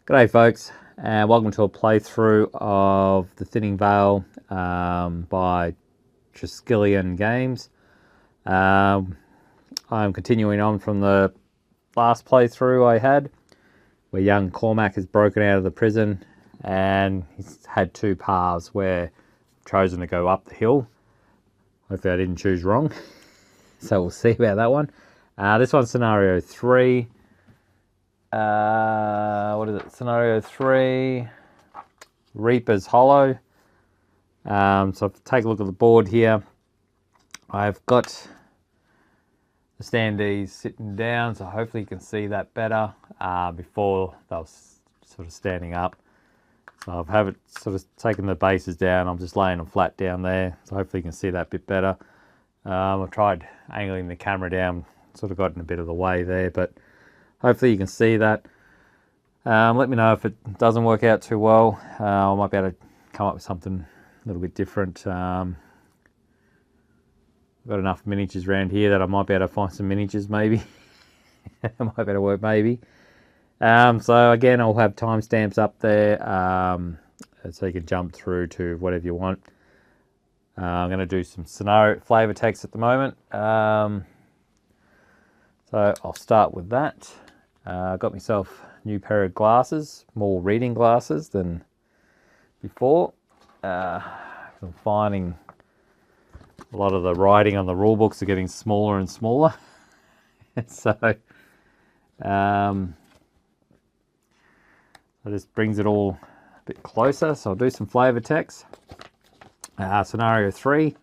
G'day folks, and welcome to a playthrough of The Thinning Veil by Triskelion Games. I'm continuing on from the last playthrough I had, where young Cormac has broken out of the prison, and he's had two paths where I've chosen to go up the hill. Hopefully I didn't choose wrong, so we'll see about that one. This one's scenario 3. What is it? Scenario 3, Reaper's Hollow. So if you take a look at the board here, I've got the standees sitting down, so hopefully you can see that better. Before they were sort of standing up. So I've have it sort of taken the bases down. I'm just laying them flat down there, so hopefully you can see that bit better. I've tried angling the camera down, sort of got in a bit of the way there, but hopefully you can see that. Let me know if it doesn't work out too well. I might be able to come up with something a little bit different. I've got enough miniatures around here that I might be able to find some miniatures maybe. It might be able to work maybe. So again, I'll have timestamps up there so you can jump through to whatever you want. I'm going to do some scenario flavor text at the moment. So I'll start with that. Got myself a new pair of glasses, more reading glasses than before. I'm finding a lot of the writing on the rule books are getting smaller and smaller. So this brings it all a bit closer. So I'll do some flavor text. Scenario 3,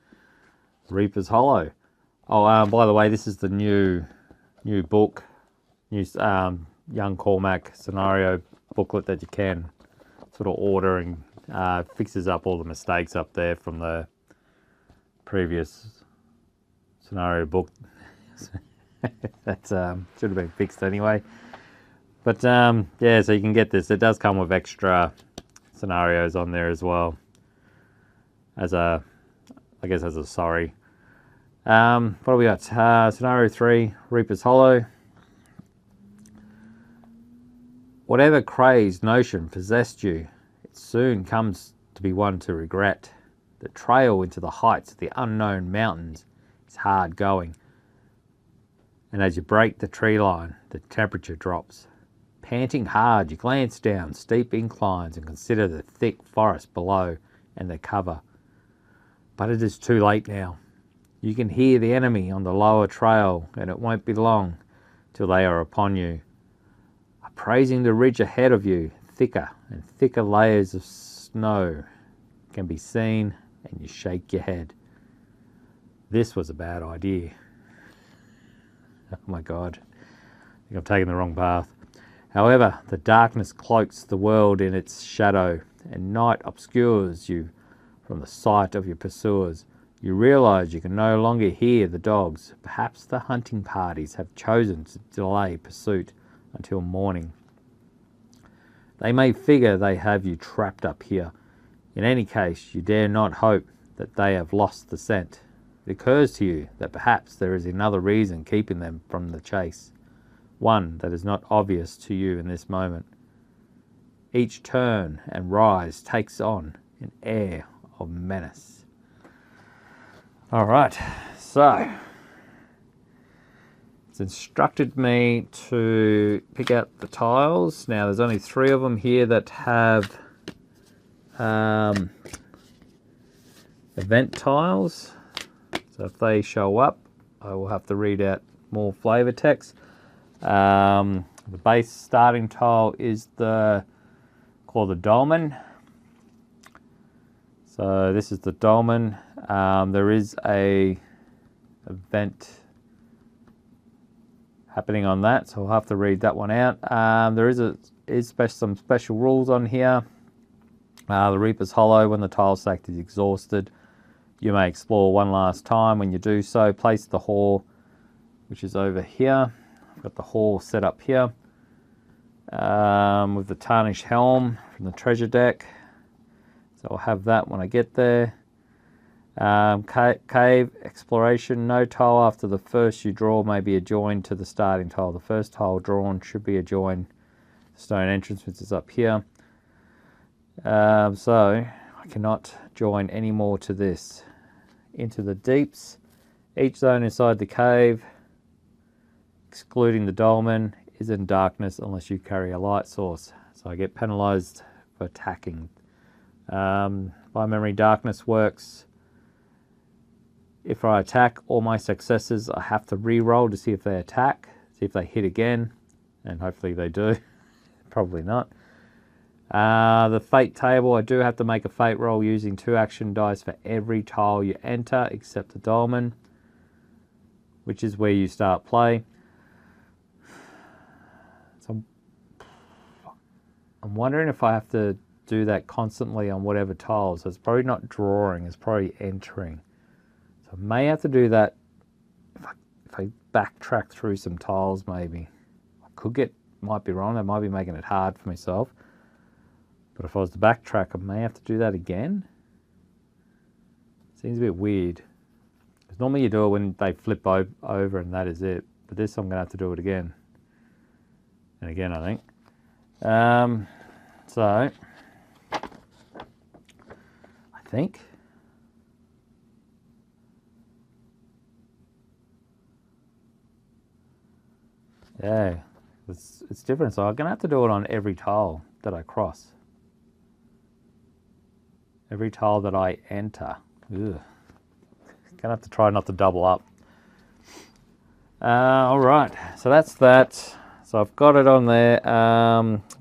Reaper's Hollow. Oh, by the way, this is the new book, young Cormac scenario booklet that you can sort of order, and fixes up all the mistakes up there from the previous scenario book. That should have been fixed anyway. But yeah, so you can get this. It does come with extra scenarios on there as well, as a, I guess as a sorry. What do we got? Scenario 3, Reaper's Hollow. Whatever crazed notion possessed you, it soon comes to be one to regret. The trail into the heights of the unknown mountains is hard going. And as you break the tree line, the temperature drops. Panting hard, you glance down steep inclines and consider the thick forest below and the cover. But it is too late now. You can hear the enemy on the lower trail, and it won't be long till they are upon you. Appraising the ridge ahead of you, thicker and thicker layers of snow can be seen, and you shake your head. This was a bad idea. Oh my God, I think I've taken the wrong path. However, the darkness cloaks the world in its shadow, and night obscures you from the sight of your pursuers. You realize you can no longer hear the dogs. Perhaps the hunting parties have chosen to delay pursuit until morning. They may figure they have you trapped up here. In any case, you dare not hope that they have lost the scent. It occurs to you that perhaps there is another reason keeping them from the chase, one that is not obvious to you in this moment. Each turn and rise takes on an air of menace. All right, so it's instructed me to pick out the tiles. Now there's only 3 of them here that have event tiles. So if they show up, I will have to read out more flavor text. The base starting tile is called the dolmen. So this is the dolmen. There is a event happening on that, so I'll have to read that one out. There is some special rules on here. The Reaper's Hollow, when the tile stack is exhausted, you may explore one last time. When you do so, place the whore, which is over here. I've got the whore set up here with the tarnished helm from the treasure deck. So I'll have that when I get there. Cave exploration. No tile after the first you draw may be adjoined to the starting tile. The first tile drawn should be adjoined stone entrance, which is up here. So I cannot join any more to this. Into the deeps. Each zone inside the cave, excluding the dolmen, is in darkness unless you carry a light source. So I get penalised for attacking. By memory, darkness works. If I attack all my successes, I have to re-roll to see if they attack, see if they hit again, and hopefully they do. Probably not. The fate table, I do have to make a fate roll using 2 action dice for every tile you enter, except the dolmen, which is where you start play. So I'm wondering if I have to do that constantly on whatever tiles. So it's probably not drawing, it's probably entering. So I may have to do that if I backtrack through some tiles maybe. Might be wrong, I might be making it hard for myself. But if I was to backtrack, I may have to do that again. Seems a bit weird. Because normally you do it when they flip over and that is it. But this I'm going to have to do it again. And again, I think. So, I think. Yeah, it's different. So I'm going to have to do it on every tile that I cross. Every tile that I enter. Ugh. Gonna have to try not to double up. Alright, so that's that. So I've got it on there.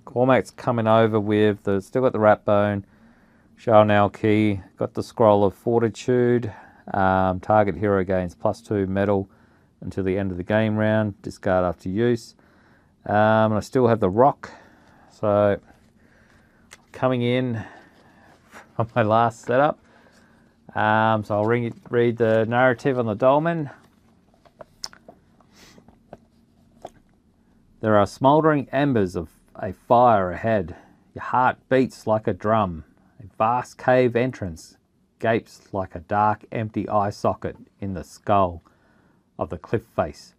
Cormac's coming over with still got the rat bone, Sharnel key, got the scroll of fortitude. Target hero gains +2 metal until the end of the game round. Discard after use. And I still have the rock. So coming in on my last setup. So I'll read the narrative on the dolmen. There are smouldering embers of a fire ahead. Your heart beats like a drum. A vast cave entrance gapes like a dark, empty eye socket in the skull of the cliff face.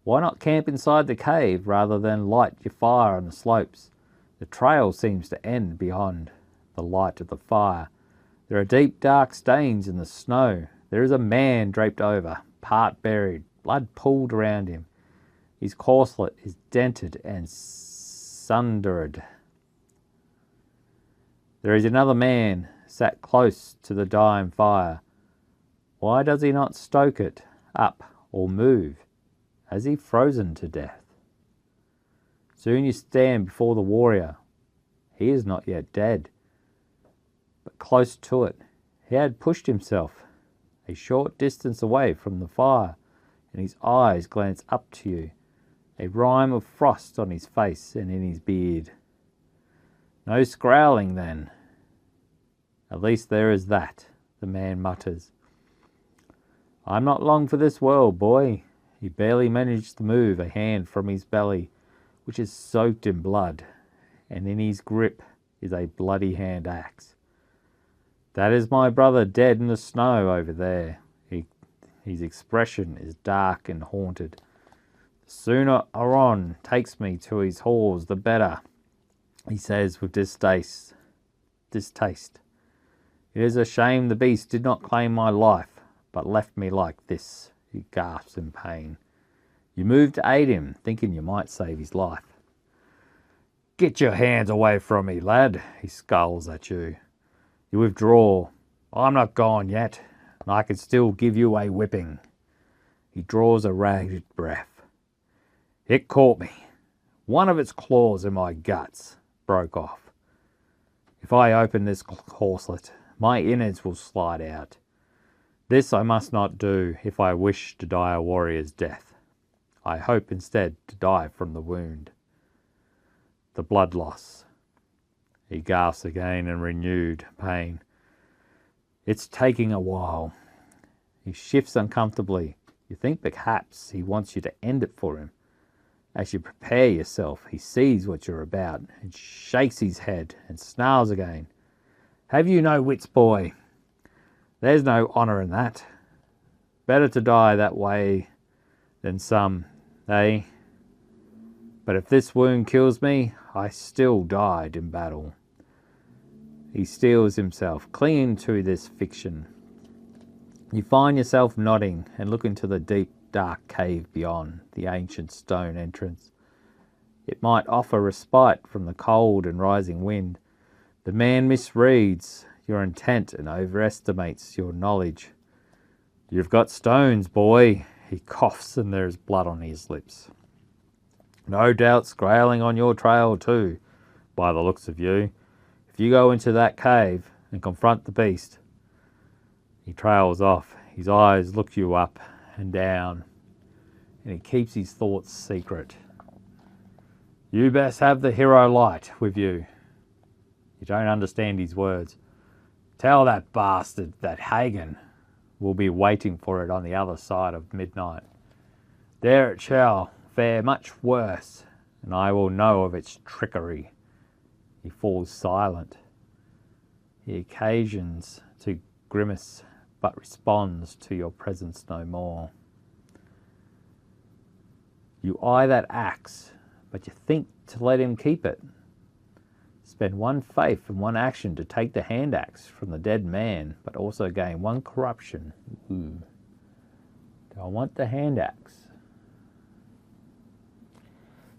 Why not camp inside the cave rather than light your fire on the slopes? The trail seems to end beyond the light of the fire. There are deep, dark stains in the snow. There is a man draped over, part buried, blood pooled around him. His corselet is dented and sundered. There is another man sat close to the dying fire. Why does he not stoke it up or move? Has he frozen to death? Soon you stand before the warrior. He is not yet dead, but close to it. He had pushed himself a short distance away from the fire, and his eyes glance up to you, a rime of frost on his face and in his beard. No scowling, then. At least there is that, the man mutters. I'm not long for this world, boy. He barely managed to move a hand from his belly, which is soaked in blood, and in his grip is a bloody hand axe. That is my brother dead in the snow over there. His expression is dark and haunted. The sooner Aron takes me to his halls, the better, he says with distaste. It is a shame the beast did not claim my life, but left me like this, he gasps in pain. You moved to aid him, thinking you might save his life. Get your hands away from me, lad, he skulls at you. You withdraw. I'm not gone yet, and I can still give you a whipping. He draws a ragged breath. It caught me. One of its claws in my guts broke off. If I open this corselet, my innards will slide out. This I must not do if I wish to die a warrior's death. I hope instead to die from the wound. The blood loss. He gasps again in renewed pain. It's taking a while. He shifts uncomfortably. You think perhaps he wants you to end it for him. As you prepare yourself, he sees what you're about and shakes his head and snarls again. Have you no wits, boy? There's no honour in that. Better to die that way than some, eh? But if this wound kills me, I still died in battle. He steels himself, clinging to this fiction. You find yourself nodding and look into the deep, dark cave beyond the ancient stone entrance. It might offer respite from the cold and rising wind. The man misreads your intent and overestimates your knowledge. You've got stones, boy. He coughs and there's blood on his lips. No doubt grailing on your trail too, by the looks of you. If you go into that cave and confront the beast. He trails off. His eyes look you up and down, and he keeps his thoughts secret. You best have the hero light with you. You don't understand his words. Tell that bastard that Hagen will be waiting for it on the other side of midnight. There it shall fare much worse, and I will know of its trickery. He falls silent. He occasions to grimace, but responds to your presence no more. You eye that axe, but you think to let him keep it. Spend one faith and one action to take the hand axe from the dead man, but also gain one corruption. Ooh. Do I want the hand axe?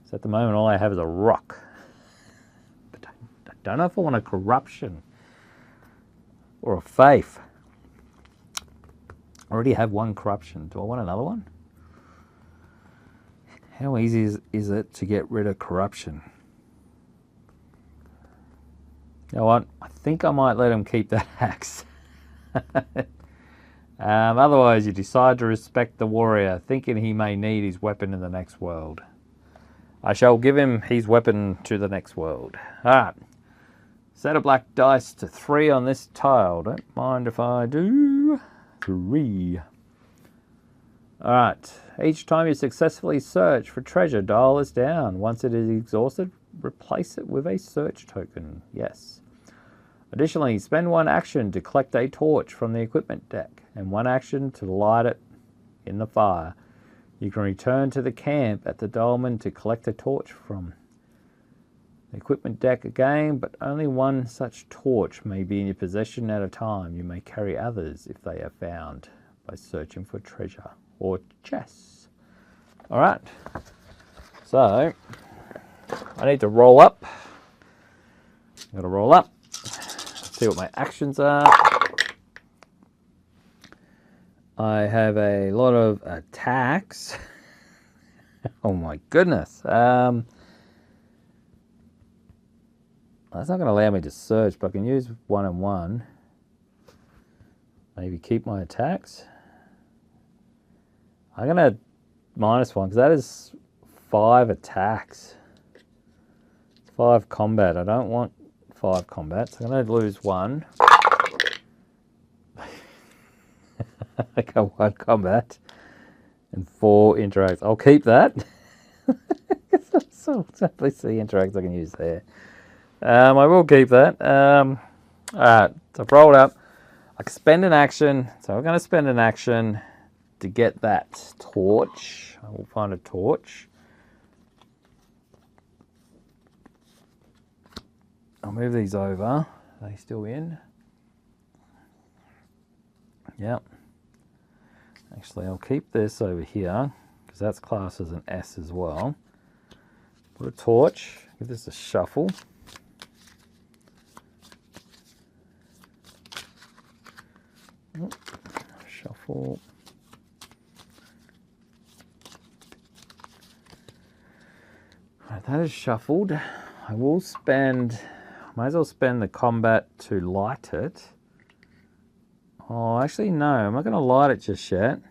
So at the moment all I have is a rock. But I don't know if I want a corruption or a faith. I already have one corruption. Do I want another one? How easy is it to get rid of corruption? You know what? I think I might let him keep that axe. Otherwise, you decide to respect the warrior, thinking he may need his weapon in the next world. I shall give him his weapon to the next world. Alright. Set a black dice to 3 on this tile. Don't mind if I do. 3. Alright. Each time you successfully search for treasure, dial this down. Once it is exhausted, replace it with a search token. Yes. Additionally, spend 1 action to collect a torch from the equipment deck, and 1 action to light it in the fire. You can return to the camp at the dolmen to collect a torch from the equipment deck again, but only 1 such torch may be in your possession at a time. You may carry others if they are found by searching for treasure or chests. Alright, so I need to roll up. I've got to roll up. See what my actions are. I have a lot of attacks. Oh my goodness. That's not going to allow me to search, but I can use 1 and 1. Maybe keep my attacks. I'm going to -1 because that is 5 attacks. It's 5 combat. I don't want 5 combat, so I'm going to lose 1. I got 1 combat and 4 interacts. I'll keep that. So at least the interacts I can use there. I will keep that. Alright, so I've rolled up. I can spend an action, so I'm going to spend an action to get that torch. I will find a torch. I'll move these over. Are they still in? Yep. Actually, I'll keep this over here because that's classed as an S as well. Put a torch. Give this a shuffle. Shuffle. Right, that is shuffled. I will spend, might as well spend the combat to light it. Oh, actually no, I'm not going to light it just yet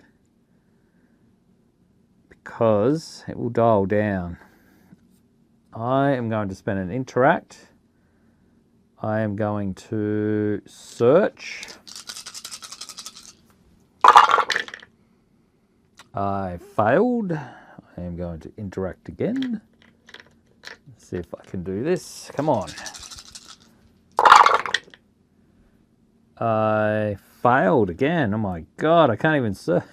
because it will dial down. I am going to spend an interact. I am going to search. I failed. I am going to interact again. Let's see if I can do this. Come on. I failed again. Oh my god, I can't even search.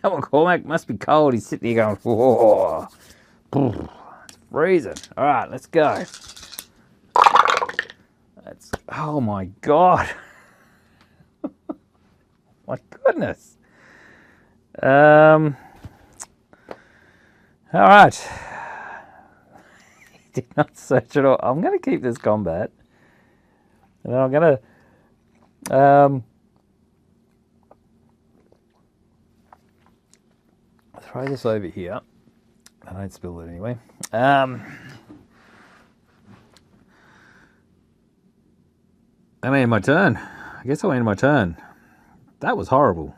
Come on, Cormac, must be cold. He's sitting here going, whoa. It's freezing. All right, let's go. Oh my God. My goodness. All right. He did not search at all. I'm going to keep this combat. And then I'm going to throw this over here. I don't spill it anyway. I mean, my turn. I guess I went my turn. That was horrible.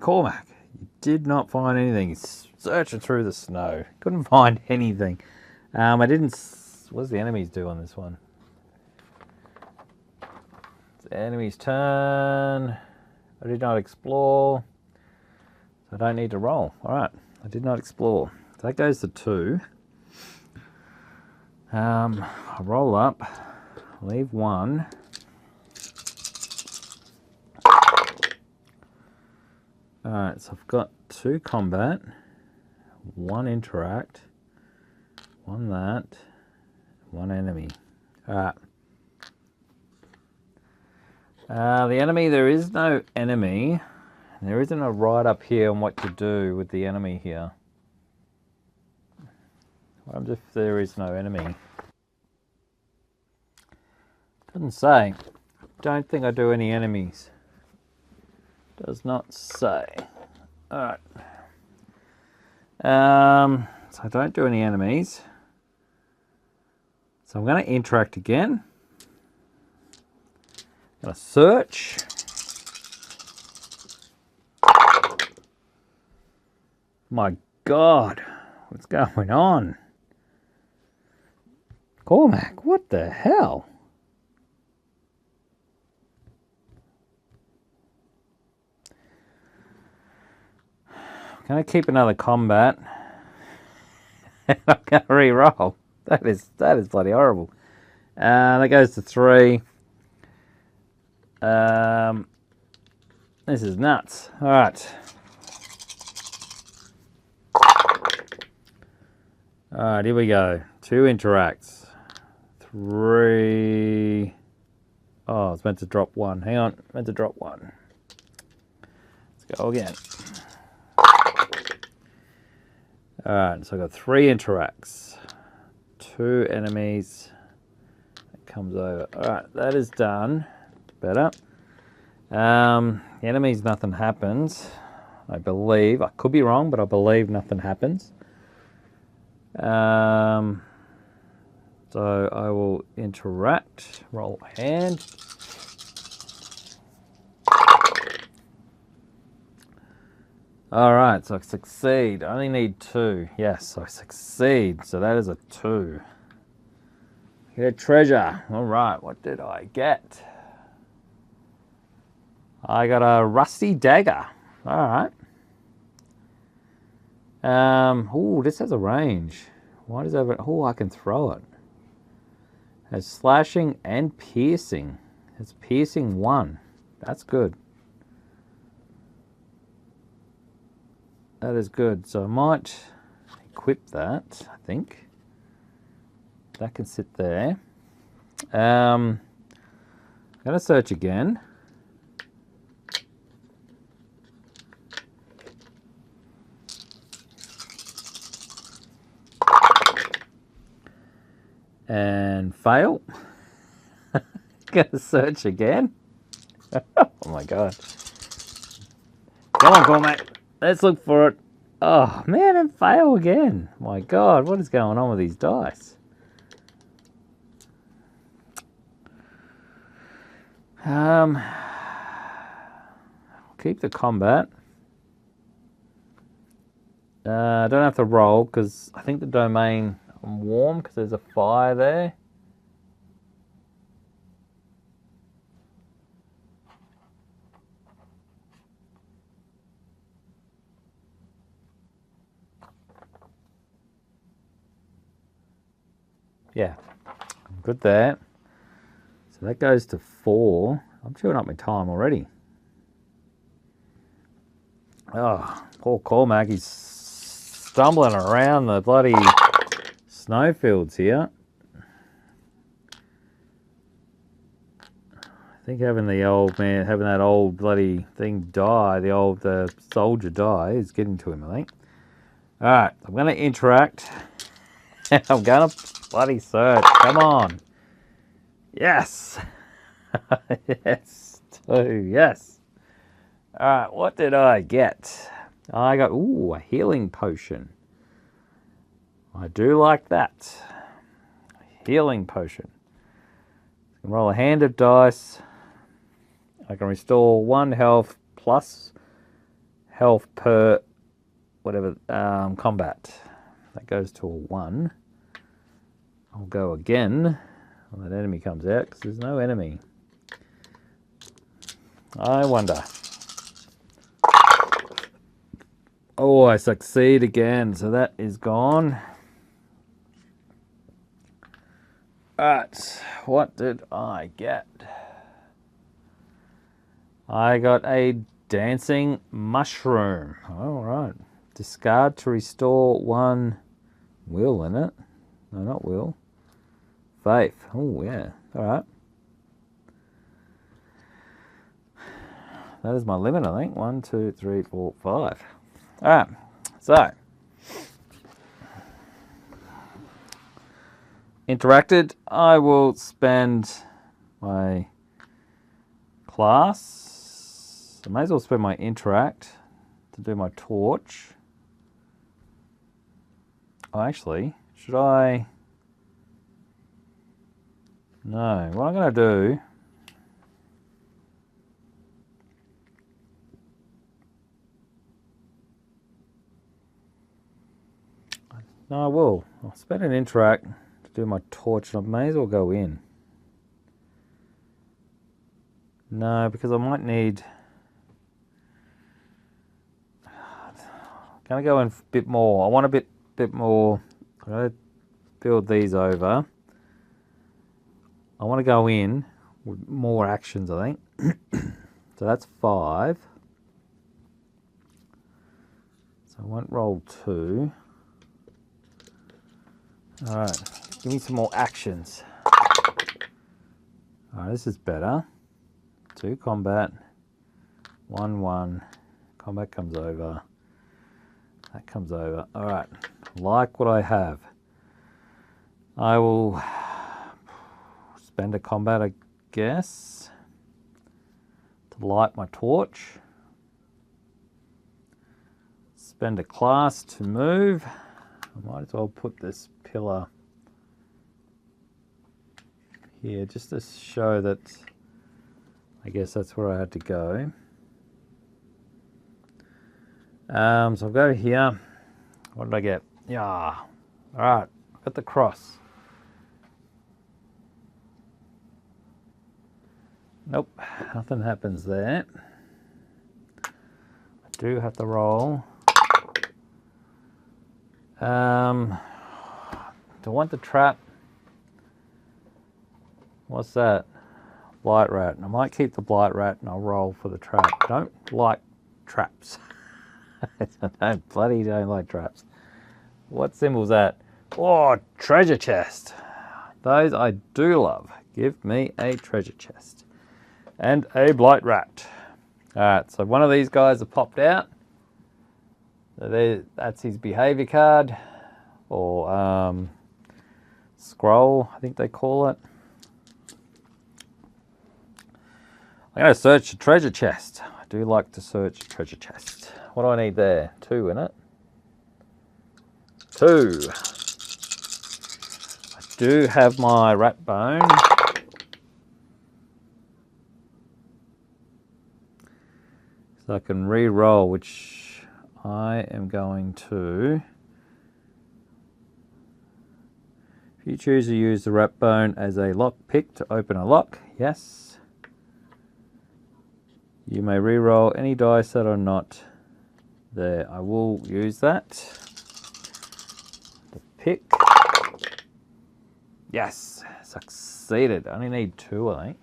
Cormac, you did not find anything. He's searching through the snow. Couldn't find anything. I didn't... What does the enemies do on this one? It's the enemy's turn. I did not explore. So I don't need to roll. All right. I did not explore. So that goes to 2. I roll up. Leave 1. Alright, so I've got 2 combat, 1 interact, 1 that, 1 enemy. Alright. The enemy, there is no enemy. There isn't a write up here on what to do with the enemy here. What happens if there is no enemy? Doesn't say. Don't think I do any enemies. Does not say. Alright. So I don't do any enemies. So I'm going to interact again. I'm going to search. My God. What's going on? Cormac, what the hell? Can I keep another combat? I'm going to re-roll. That is bloody horrible. That goes to 3. This is nuts. All right. All right, here we go. 2 interacts. 3. Oh, it's meant to drop 1. Hang on, meant to drop 1. Let's go again. Alright, so I've got 3 interacts, 2 enemies, that comes over. Alright, that is done. Better. The enemies, nothing happens. I believe, I could be wrong, but I believe nothing happens. So I will interact, roll hand. Alright, so I succeed. I only need 2. Yes, I succeed. So that is a 2. Get a treasure. Alright, what did I get? I got a rusty dagger. Alright. Oh, this has a range. Why does that... Oh, I can throw it. It has slashing and piercing. It's piercing 1. That's good. That is good. So I might equip that, I think. That can sit there. I'm going to search again. And fail. Going to search again. Oh my God. Come on, Cormac. Let's look for it. Oh, man, and fail again. My God, what is going on with these dice? I'll keep the combat. I don't have to roll because I think the domain, I'm warm because there's a fire there. Yeah, I'm good there. So that goes to 4. I'm chewing up my time already. Oh, poor Cormac, he's stumbling around the bloody snowfields here. I think having the old man, having that old bloody thing die, the soldier die, is getting to him, I think. Alright, I'm going to interact. I'm going to bloody search. Come on. Yes. Yes. 2. Yes. Alright, what did I get? I got, ooh, a healing potion. I do like that. A healing potion. I can roll a hand of dice. I can restore 1 health plus health per whatever combat. That goes to a 1. I'll go again when that enemy comes out because there's no enemy. I wonder. Oh, I succeed again, so that is gone. Alright, what did I get? I got a dancing mushroom. Alright. Discard to restore 1 will in it. No, not will. Faith. Oh, yeah. Alright. That is my limit, I think. 1, 2, 3, 4, 5. Alright. So. Interacted. I will spend my class. I may as well spend my interact to do my torch. Oh, actually, should I? No. What I'm going to do. No, I will. I'll spend an interact to do my torch, and I may as well go in. No, because I might need. Going to go in a bit more. I want a bit more. I'm going to build these over. I want to go in with more actions, I think. So that's 5. So I won't roll 2. Alright, give me some more actions. Alright, this is better. 2 combat. 1, 1. Combat comes over. That comes over. Alright, like what I have. I will spend a combat, I guess, to light my torch. Spend a class to move. I might as well put this pillar here just to show that I guess that's where I had to go. So I'll go here. What did I get? Yeah. Alright, got the cross. Nope, nothing happens there. I do have to roll. Do I want the trap? What's that? Blight rat. I might keep the blight rat and I'll roll for the trap. Don't like traps. I bloody don't like traps. What symbol's that? Oh, treasure chest. Those I do love. Give me a treasure chest. And a blight rat. Alright, so one of these guys have popped out. So that's his behavior card. Or scroll, I think they call it. I'm going to search the treasure chest. I do like to search the treasure chest. What do I need there? 2 in it. 2. I do have my rat bone. So I can re-roll, which I am going to. If you choose to use the rat bone as a lock pick to open a lock, yes. You may re-roll any dice that are not there. I will use that. The pick. Yes, succeeded. I only need 2, I think.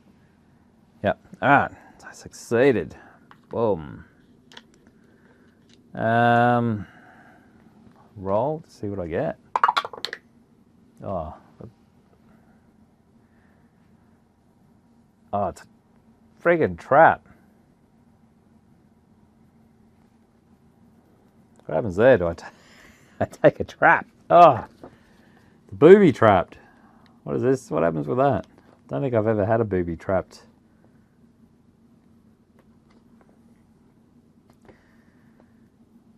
Yep. Alright, I succeeded. Boom. Roll to see what I get. Oh, oh, it's a friggin' trap. What happens there? Do I take a trap? Oh, the booby trapped. What is this? What happens with that? I don't think I've ever had a booby trapped.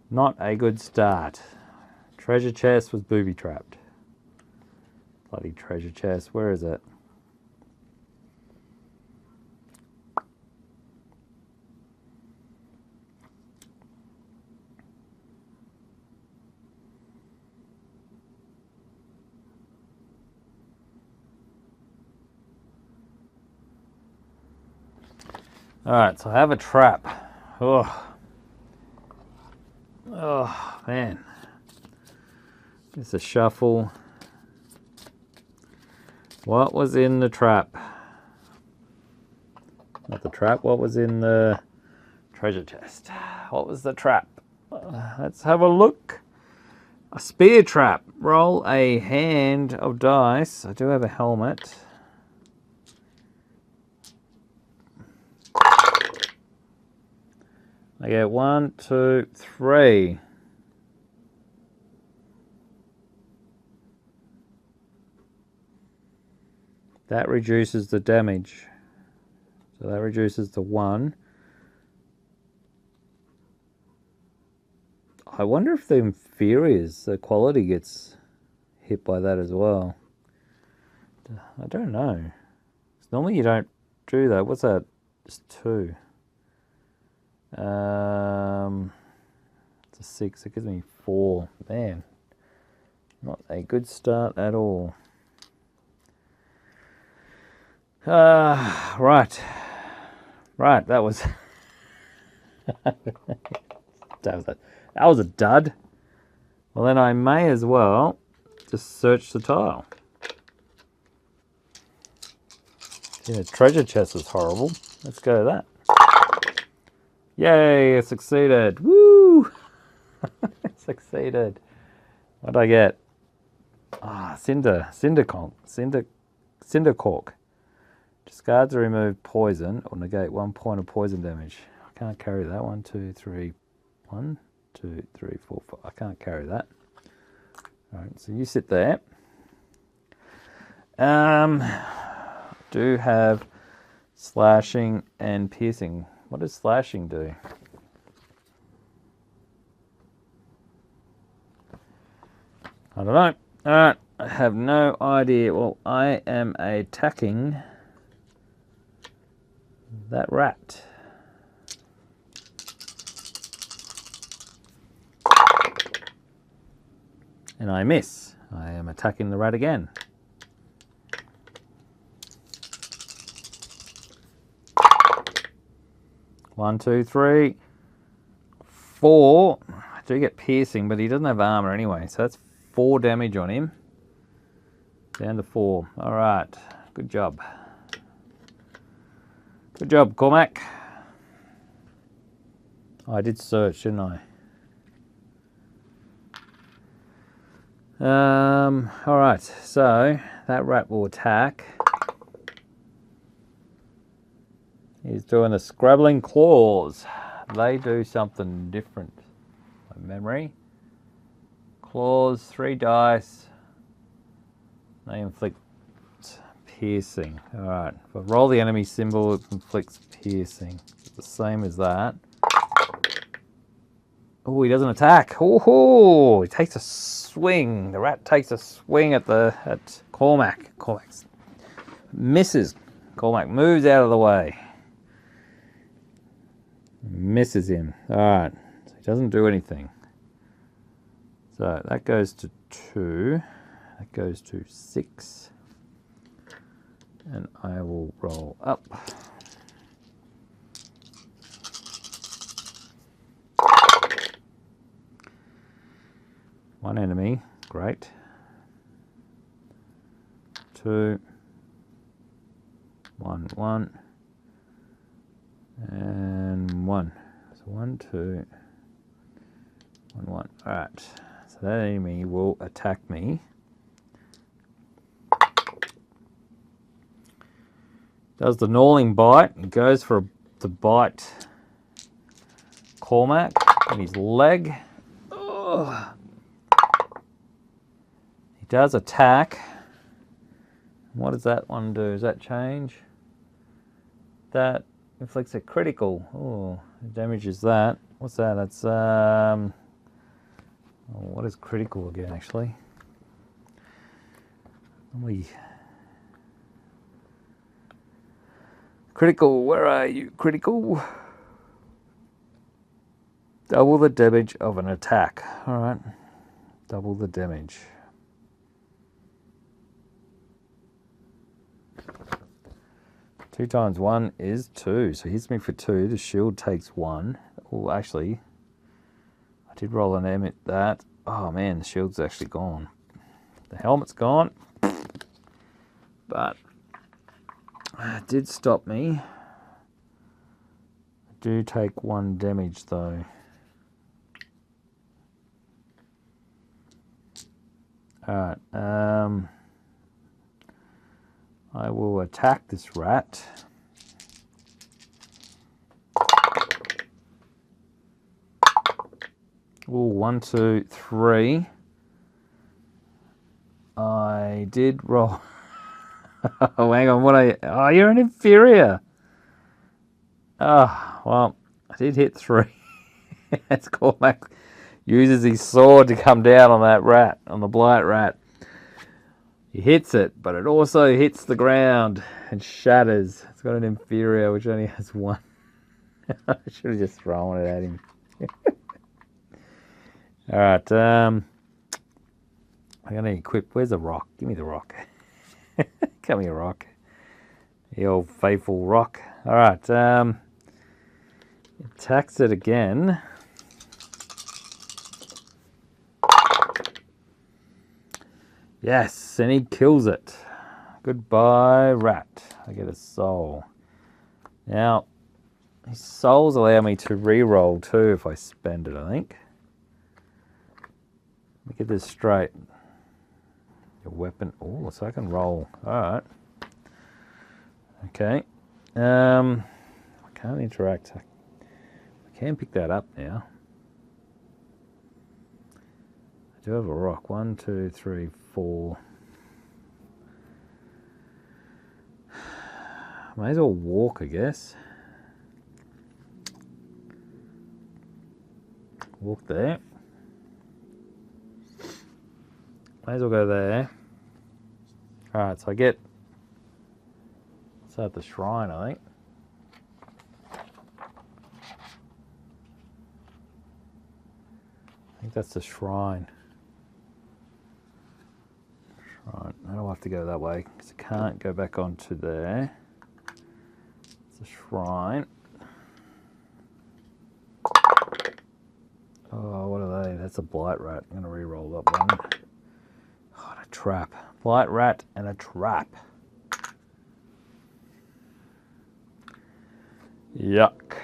Not a good start. Treasure chest was booby trapped. Bloody treasure chest. Where is it? Alright, so I have a trap. Oh. Oh, man. It's a shuffle. What was in the trap? Not the trap, what was in the treasure chest? What was the trap? Let's have a look. A spear trap. Roll a hand of dice. I do have a helmet. I get 1, 2, 3. That reduces the damage. So that reduces to 1. I wonder if the inferiors, the quality gets hit by that as well. I don't know. Normally you don't do that. What's that? Just 2. It's a 6. It gives me 4. Man, not a good start at all. Right. That was that was a dud. Well, then I may as well just search the tile. Yeah, treasure chest is horrible. Let's go with that. Yay, I succeeded. Woo! Succeeded. What did I get? Cinder cork. Discards or remove poison or negate 1 point of poison damage. I can't carry that. 1, 2, 3. 1, 2, 3, 4, 5. I can't carry that. Alright, so you sit there. Do have slashing and piercing. What does slashing do? I don't know. Alright, I have no idea. Well, I am attacking that rat. And I miss. I am attacking the rat again. One, 2, 3, 4. I do get piercing, but he doesn't have armor anyway, so that's 4 damage on him. Down to 4. Alright, good job. Good job, Cormac. Oh, I did search, didn't I? Alright, so that rat will attack. He's doing the scrabbling claws. They do something different. My memory. Claws, 3 dice. They inflict piercing. Alright, if I roll the enemy symbol, it inflicts piercing. It's the same as that. Oh, he doesn't attack. Oh, he takes a swing. The rat takes a swing at Cormac. Cormac misses. Cormac moves out of the way. Misses him. Alright, so he doesn't do anything. So that goes to 2. That goes to 6. And I will roll up. One enemy, great. 2, 1, 1, and 1. So 1, 2, 1, 1. Alright, so that enemy will attack me Does the gnawing bite and goes for the bite Cormac in his leg. Oh. He does attack. What does that one do? Does that change? That inflicts a critical. Oh, it damages that. What's that? That's what is critical again? Actually, critical. Where are you? Critical. Double the damage of an attack. All right, double the damage. Two times one is 2, so he hits me for 2. The shield takes 1. Oh, actually, I did roll an M at that. Oh man, the shield's actually gone. The helmet's gone, but it did stop me. I do take 1 damage though. All right. I will attack this rat. Oh, 1, 2, 3. I did roll. Oh, hang on. What are you? Oh, you're an inferior. Oh, well, I did hit 3. That's Cormac uses his sword to come down on that rat, on the blight rat. He hits it, but it also hits the ground and shatters. It's got an inferior, which only has 1. I should have just thrown it at him. All right. I'm going to equip. Where's the rock? Give me the rock. Come here, rock. The old faithful rock. All right. Attacks it again. Yes, and he kills it. Goodbye, rat. I get a soul. Now, his souls allow me to re-roll too if I spend it, I think. Let me get this straight. Your weapon. Oh, so I can roll. Alright. Okay. I can't interact. I can pick that up now. I do have a rock. 1, 2, 3, 4. May as well walk, I guess. Walk there. May as well go there. Alright, so I get... It's at the shrine, I think. I think that's the shrine. Right, I don't have to go that way because I can't go back onto there. It's a shrine. Oh, what are they? That's a blight rat. I'm going to re-roll that one. Oh, and a trap. Blight rat and a trap. Yuck.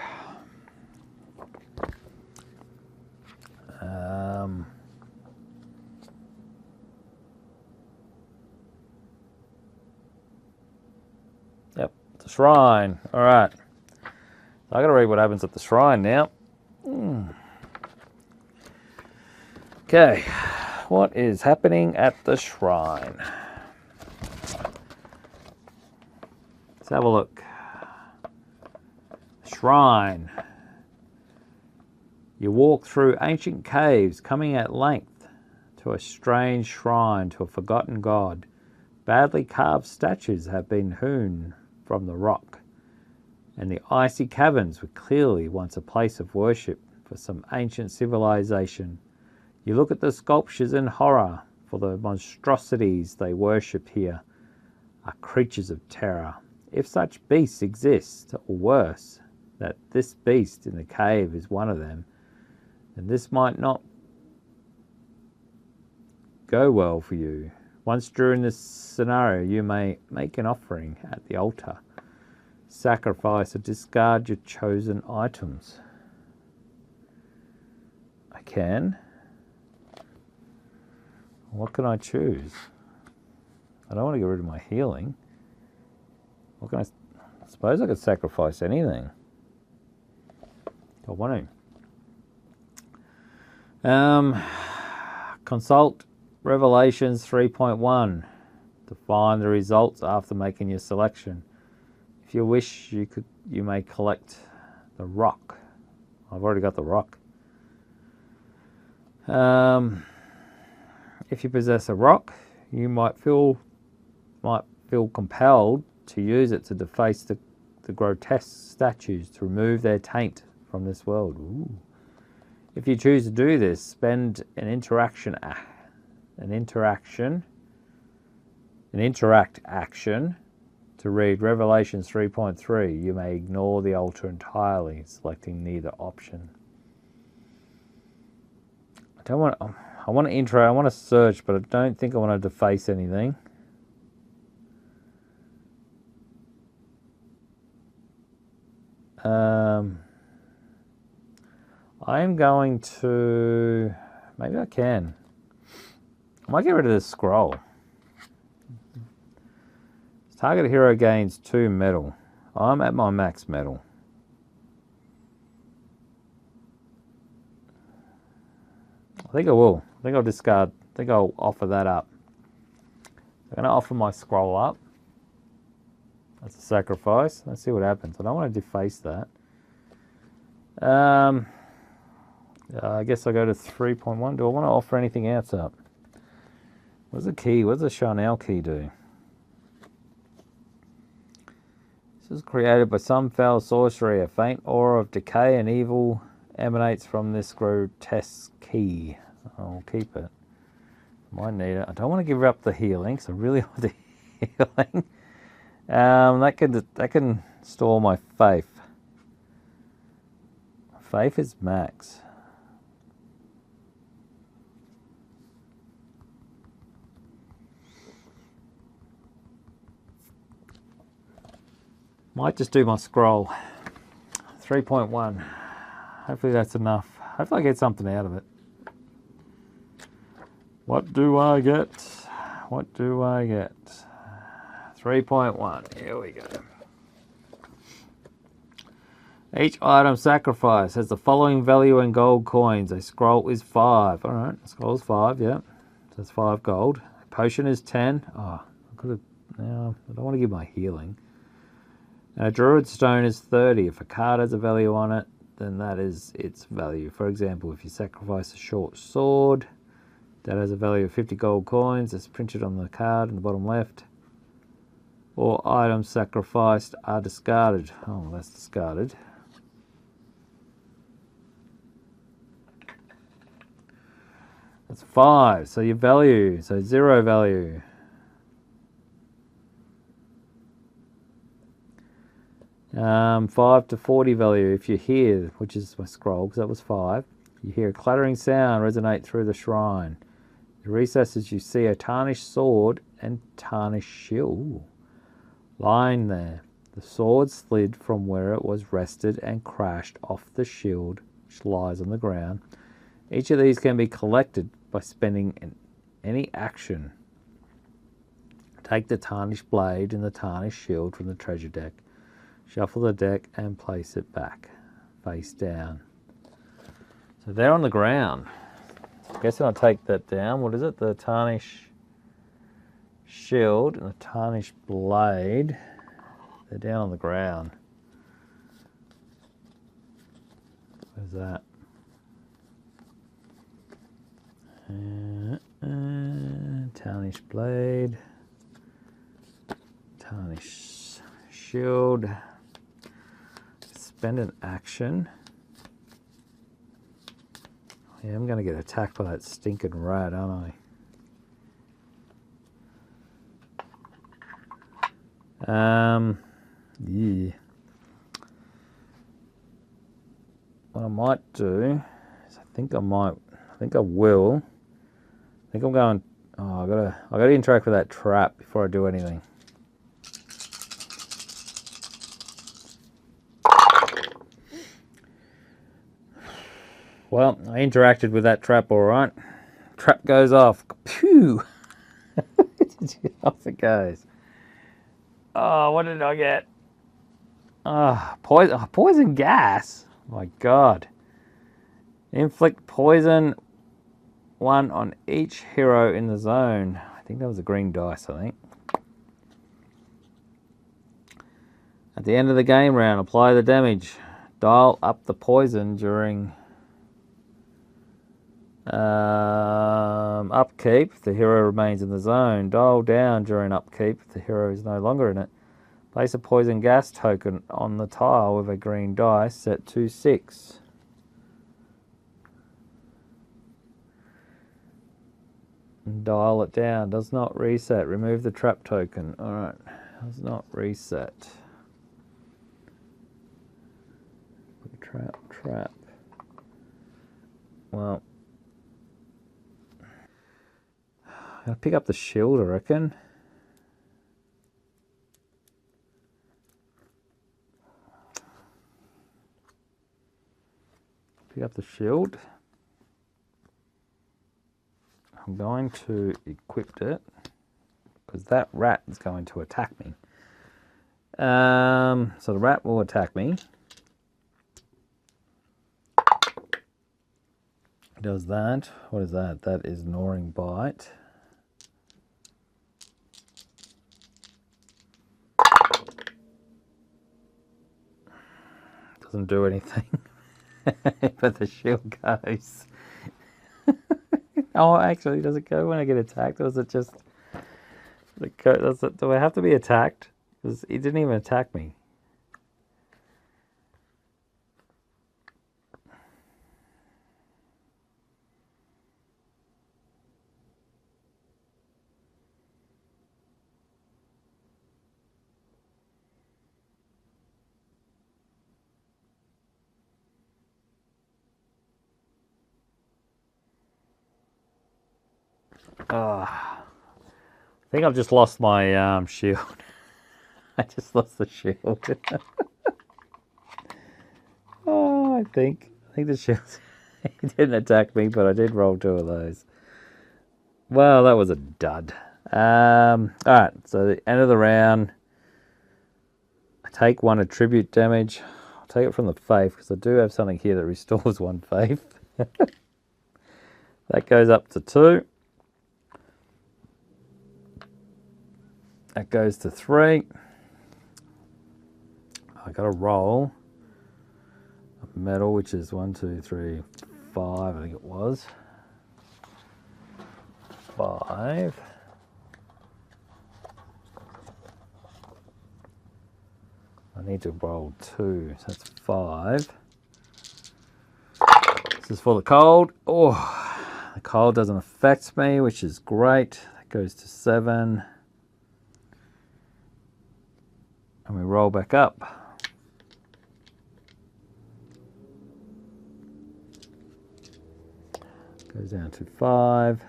Yep, it's a shrine. All right. I got to read what happens at the shrine now. Okay, what is happening at the shrine? Let's have a look. Shrine. You walk through ancient caves, coming at length to a strange shrine to a forgotten god. Badly carved statues have been hewn from the rock, and the icy caverns were clearly once a place of worship for some ancient civilization. You look at the sculptures in horror, for the monstrosities they worship here are creatures of terror. If such beasts exist, or worse, that this beast in the cave is one of them, then this might not go well for you. Once during this scenario, you may make an offering at the altar, sacrifice or discard your chosen items. I can. What can I choose? I don't want to get rid of my healing. What can I... suppose I could sacrifice anything. I want to. Consult Revelations 3.1 to find the results after making your selection. If you wish, you may collect the rock. I've already got the rock. If you possess a rock, you might feel compelled to use it to deface the grotesque statues, to remove their taint from this world. Ooh. If you choose to do this, spend an interact action to read Revelations 3.3. You may ignore the altar entirely, selecting neither option. I want to search, but I don't think I want to deface anything. I am going to... Maybe I can. I might get rid of this scroll. Target hero gains 2 metal. I'm at my max metal. I think I will. I think I'll discard. I think I'll offer that up. I'm going to offer my scroll up. That's a sacrifice. Let's see what happens. I don't want to deface that. I guess I'll go to 3.1. Do I want to offer anything else up? What's the key? What does the Chanel key do? This is created by some foul sorcery. A faint aura of decay and evil emanates from this grotesque key. I'll keep it. Might need it. I don't want to give up the healing, because I really want the healing. That can store my faith. Faith is max. Might just do my scroll. 3.1. Hopefully that's enough. Hopefully I get something out of it. What do I get? What do I get? 3.1. Here we go. Each item sacrificed has the following value in gold coins. A scroll is 5. All right, a scroll is 5. Yeah, so that's 5 gold. A potion is 10. Oh, I could have. Now I don't want to give my healing. And a druid stone is 30. If a card has a value on it, then that is its value. For example, if you sacrifice a short sword, that has a value of 50 gold coins. It's printed on the card in the bottom left. All items sacrificed are discarded. Oh, that's discarded. That's 5. So your value, so 0 value. $5 to 40 value. If you hear, which is my scroll, because that was 5, you hear a clattering sound resonate through the shrine. The recesses, you see a tarnished sword and tarnished shield lying there. The sword slid from where it was rested and crashed off the shield, which lies on the ground. Each of these can be collected by spending any action. Take the tarnished blade and the tarnished shield from the treasure deck. Shuffle the deck and place it back, face down. So they're on the ground. I guess I'll take that down. What is it? The tarnished shield and the tarnished blade. They're down on the ground. Where's that? Tarnished blade. Tarnished shield. Spend an action. Yeah, I'm going to get attacked by that stinking rat, aren't I? Yeah. What I might do is I think I will. I think I'm going. Oh, I gotta interact with that trap before I do anything. Well, I interacted with that trap all right. Trap goes off. Pew! Off it goes. Oh, what did I get? Poison gas. My God. Inflict poison 1 on each hero in the zone. I think that was a green dice, I think. At the end of the game round, apply the damage. Dial up the poison during upkeep. The hero remains in the zone. Dial down during upkeep. The hero is no longer in it. Place a poison gas token on the tile with a green dice set to 6. And dial it down. Does not reset. Remove the trap token. Alright. Does not reset. Trap. Well, I'll pick up the shield, I reckon. Pick up the shield. I'm going to equip it because that rat is going to attack me. So the rat will attack me. Does that. What is that? That is gnawing bite. Doesn't do anything. But the shield goes. Oh, actually, does it go when I get attacked, or is it just... do I have to be attacked? Because he didn't even attack me. I think I've just lost my shield. I just lost the shield. I think the shield... He didn't attack me, but I did roll 2 of those. Well, that was a dud. Alright, so the end of the round. I take 1 attribute damage. I'll take it from the faith, because I do have something here that restores 1 faith. That goes up to 2. That goes to 3. I got to roll a metal, which is 1, 2, 3, 5. I think it was 5. I need to roll 2, so that's 5. This is for the cold. Oh, the cold doesn't affect me, which is great. That goes to 7. And we roll back up. Goes down to 5.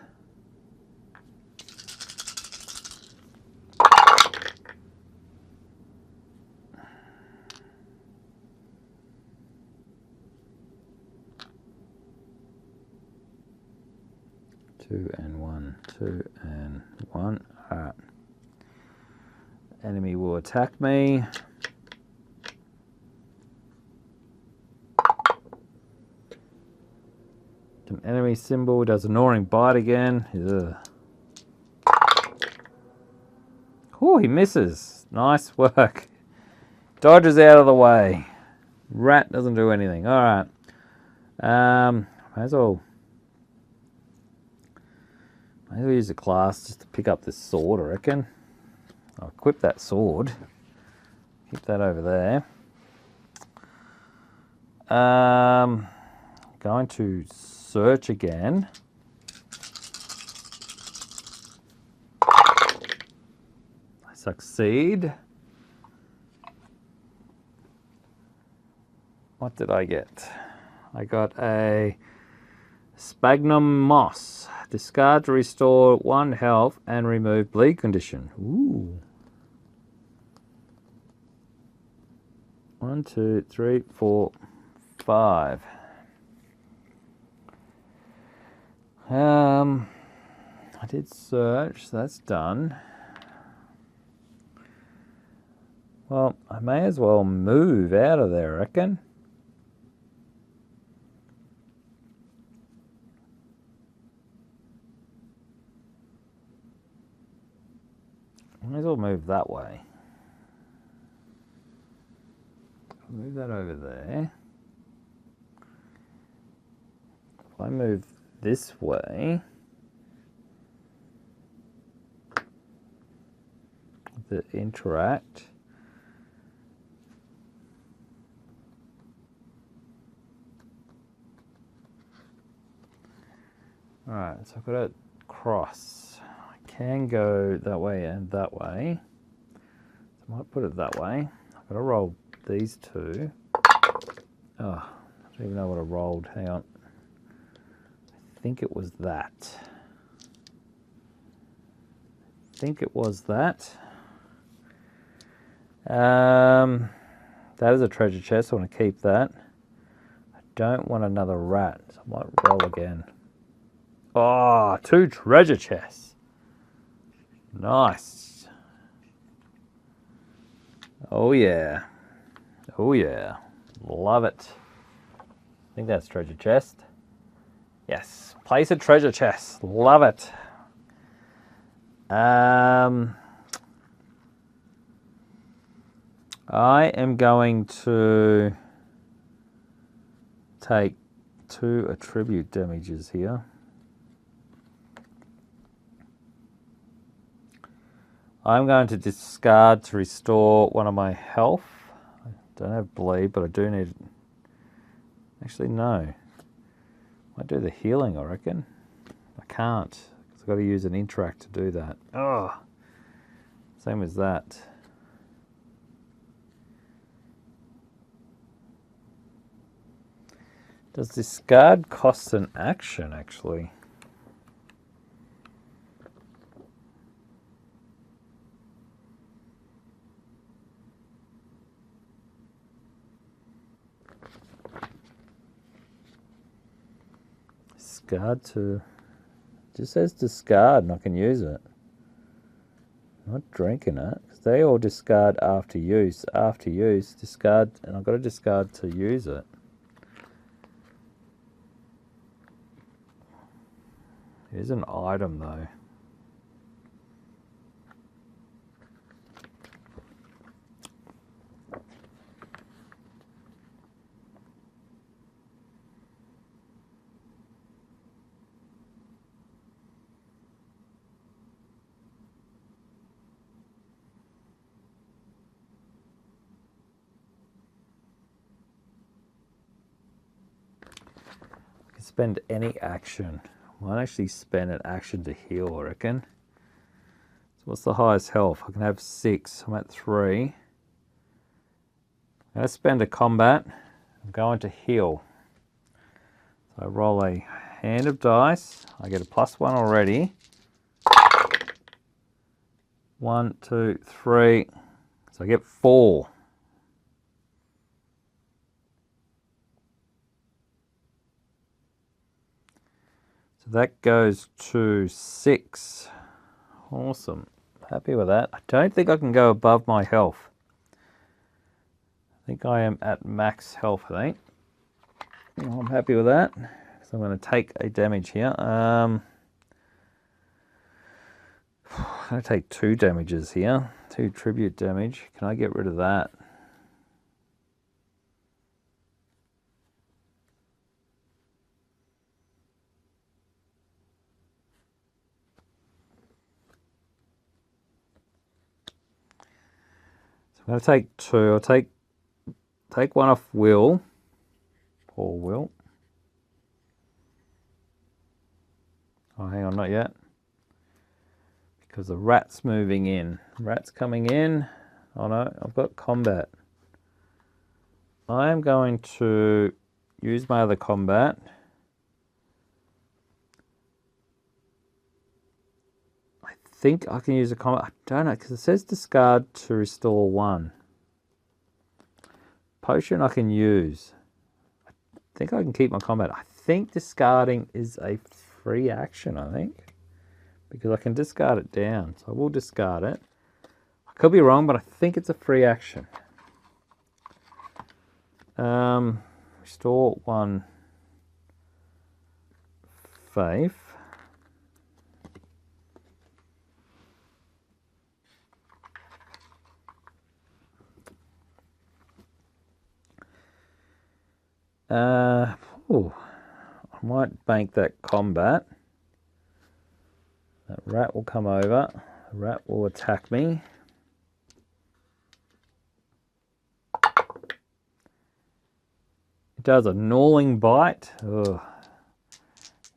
Two and 1, 2 and 1. All right. Enemy will attack me. An enemy symbol does a gnawing bite again. Ugh. Oh, he misses. Nice work. Dodges out of the way. Rat doesn't do anything. All right. May as well use a class just to pick up this sword, I reckon. I'll equip that sword. Keep that over there. Going to search again. I succeed. What did I get? I got a Sphagnum Moss. Discard to restore 1 health and remove bleed condition. Ooh. 1, 2, 3, 4, 5. I did search, so that's done. Well, I may as well move out of there, I reckon. May as well move that way. Move that over there. If I move this way, the interact. Alright, so I've got to cross. I can go that way and that way. So I might put it that way. I've got to roll these two. Oh, I don't even know what I rolled. Hang on. I think it was that. That is a treasure chest. I want to keep that. I don't want another rat, so I might roll again. Oh, 2 treasure chests. Nice. Oh yeah. Oh yeah. Love it. I think that's treasure chest. Yes. Place a treasure chest. Love it. I am going to take 2 attribute damages here. I'm going to discard to restore 1 of my health. I don't have bleed, but I do need... Actually, no. I do the healing, I reckon. I can't, because I've got to use an interact to do that. Oh, same as that. Does discard cost an action, actually? Discard to... It just says discard and I can use it. I'm not drinking it, because they all discard after use. After use, discard, and I've got to discard to use it. Here's an item though. I can spend any action. I might actually spend an action to heal, I reckon. So what's the highest health? I can have 6. I'm at 3. I'm going to spend a combat. I'm going to heal. So I roll a hand of dice. I get a +1 already. 1, 2, 3. So I get 4. So that goes to 6. Awesome. Happy with that. I don't think I can go above my health. I think I am at max health, I think. I'm happy with that. So I'm going to take a damage here. I'm going to take 2 damages here. 2 tribute damage. Can I get rid of that? So I'm going to take 2. I'll take 1 off Will. Poor Will. Oh, hang on, not yet. Because the rat's moving in. Rat's coming in. Oh no, I've got combat. I am going to use my other combat. I think I can use a combat. I don't know, because it says discard to restore 1. Potion I can use. I think I can keep my combat. I think discarding is a free action, I think. Because I can discard it down. So I will discard it. I could be wrong, but I think it's a free action. Restore 1 faith. I might bank that combat. That rat will come over. The rat will attack me. It does a gnawing bite. Oh,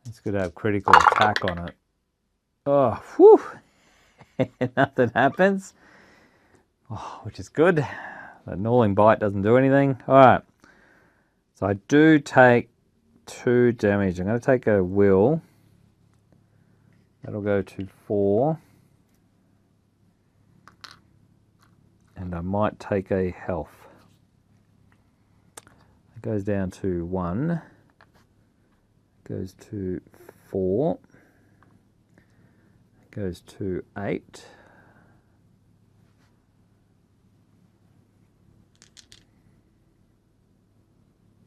it's good to have critical attack on it. Oh, whew. Nothing happens. Oh, which is good. That gnawing bite doesn't do anything. All right. So I do take 2 damage. I'm going to take a will. That'll go to 4. And I might take a health. It goes down to 1. It goes to 4. It goes to 8.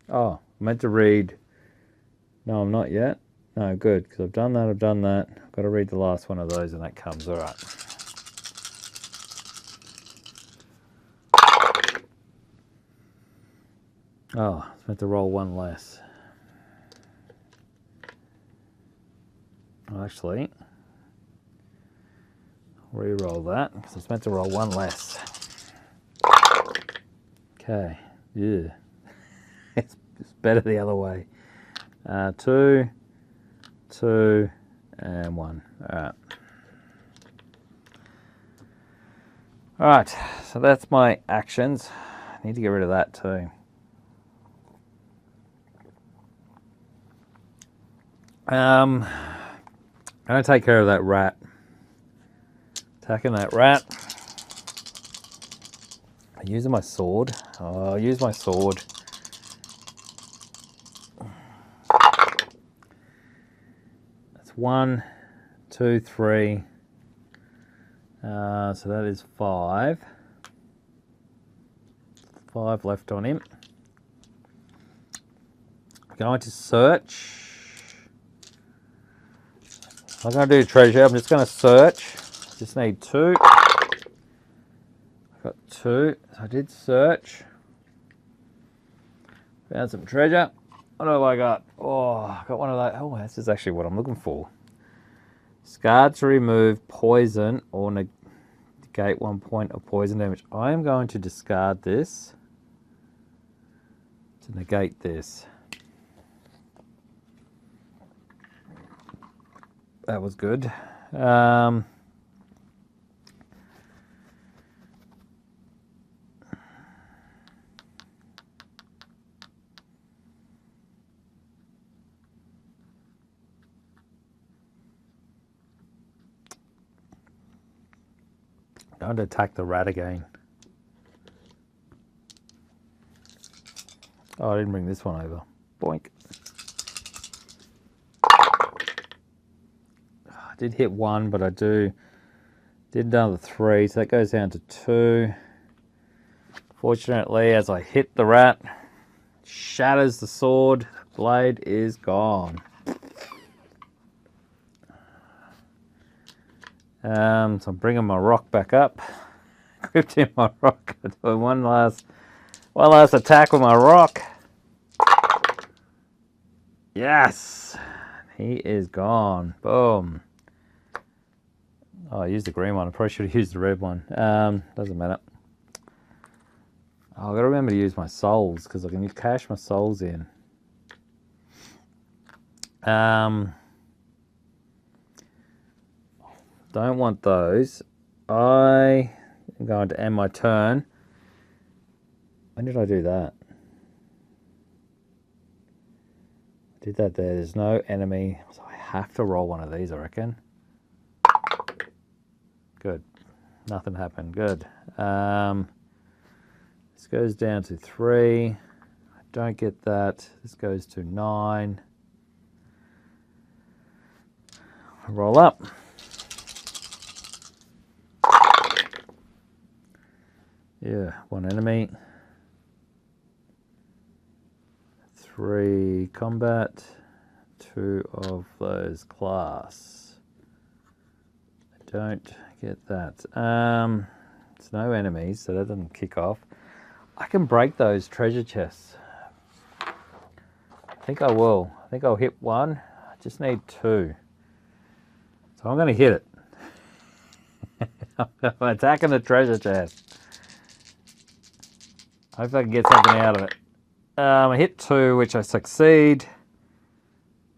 Oh, I meant to read. No, I'm not yet. No, good, because I've done that, I've got to read the last one of those and that comes. All right. Oh, I was meant to roll 1 less. Well, actually, I'll re-roll that, because I was meant to roll 1 less. Okay, yeah. It's better the other way. 2, 2, and 1. Alright. Alright, so that's my actions. I need to get rid of that too. I'm going to take care of that rat. Attacking that rat. I'm using my sword. Oh, I'll use my sword. That's 1, 2, 3. So that is 5. 5 left on him. I'm going to search. I'm going to do treasure. I'm just going to search. Just need 2. I've got 2. So I did search. Found some treasure. What have I got? Oh, I got one of those. Oh, this is actually what I'm looking for. Scar to remove poison or negate 1 point of poison damage. I am going to discard this to negate this. That was good. Going to attack the rat again. Oh, I didn't bring this one over. Boink. I did hit 1, but I did another 3, so that goes down to 2. Fortunately, as I hit the rat, shatters the sword, blade is gone. So I'm bringing my rock back up. Gripped in my rock. Doing one last attack with my rock. Yes, he is gone. Boom. Oh, I used the green one. I probably should have used the red one. Doesn't matter. Oh, I've got to remember to use my souls because I can cash my souls in. Don't want those. I am going to end my turn. When did I do that? I did that there. There's no enemy. So I have to roll one of these, I reckon. Good. Nothing happened. Good. This goes down to 3. I don't get that. This goes to 9. I roll up. Yeah, 1 enemy. 3 combat. 2 of those class. I don't get that. There's no enemies, so that doesn't kick off. I can break those treasure chests. I think I will. I think I'll hit 1. I just need 2. So I'm going to hit it. I'm attacking the treasure chest. Hopefully I can get something out of it. I hit 2, which I succeed.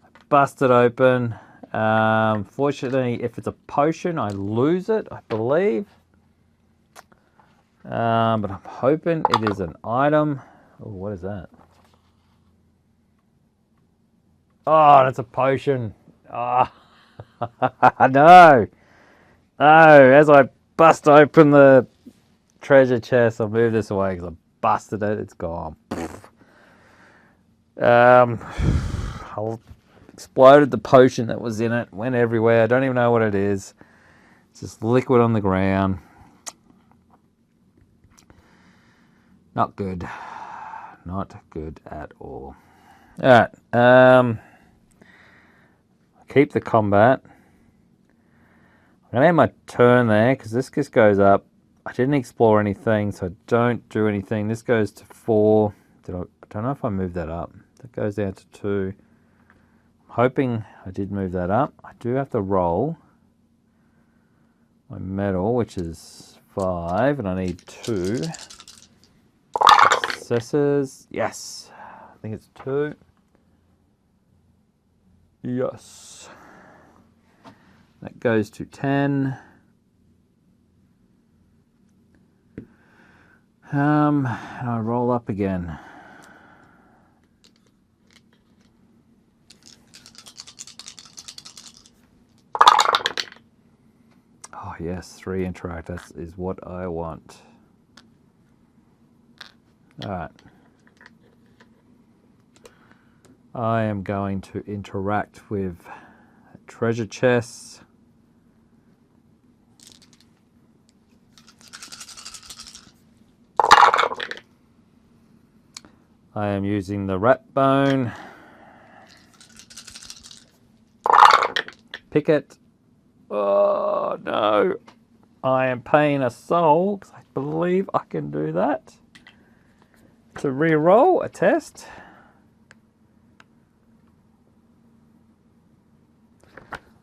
I bust it open. Fortunately, if it's a potion, I lose it, I believe. But I'm hoping it is an item. Oh, what is that? Oh, that's a potion. Oh, no. No, as I bust open the treasure chest, I'll move this away because I busted it. It's gone. I exploded the potion that was in it. Went everywhere. I don't even know what it is. It's just liquid on the ground. Not good. Not good at all. Alright. Keep the combat. I'm going to end my turn there because this just goes up. I didn't explore anything, so I don't do anything. This goes to 4. I don't know if I moved that up. That goes down to 2. I'm hoping I did move that up. I do have to roll my medal, which is 5, and I need 2 successes. Yes, I think it's 2. Yes. That goes to 10. And I roll up again. Oh yes, 3 interact. That is what I want. Alright. I am going to interact with treasure chests. I am using the rat bone. Pick it. Oh no. I am paying a soul because I believe I can do that. To re-roll a test.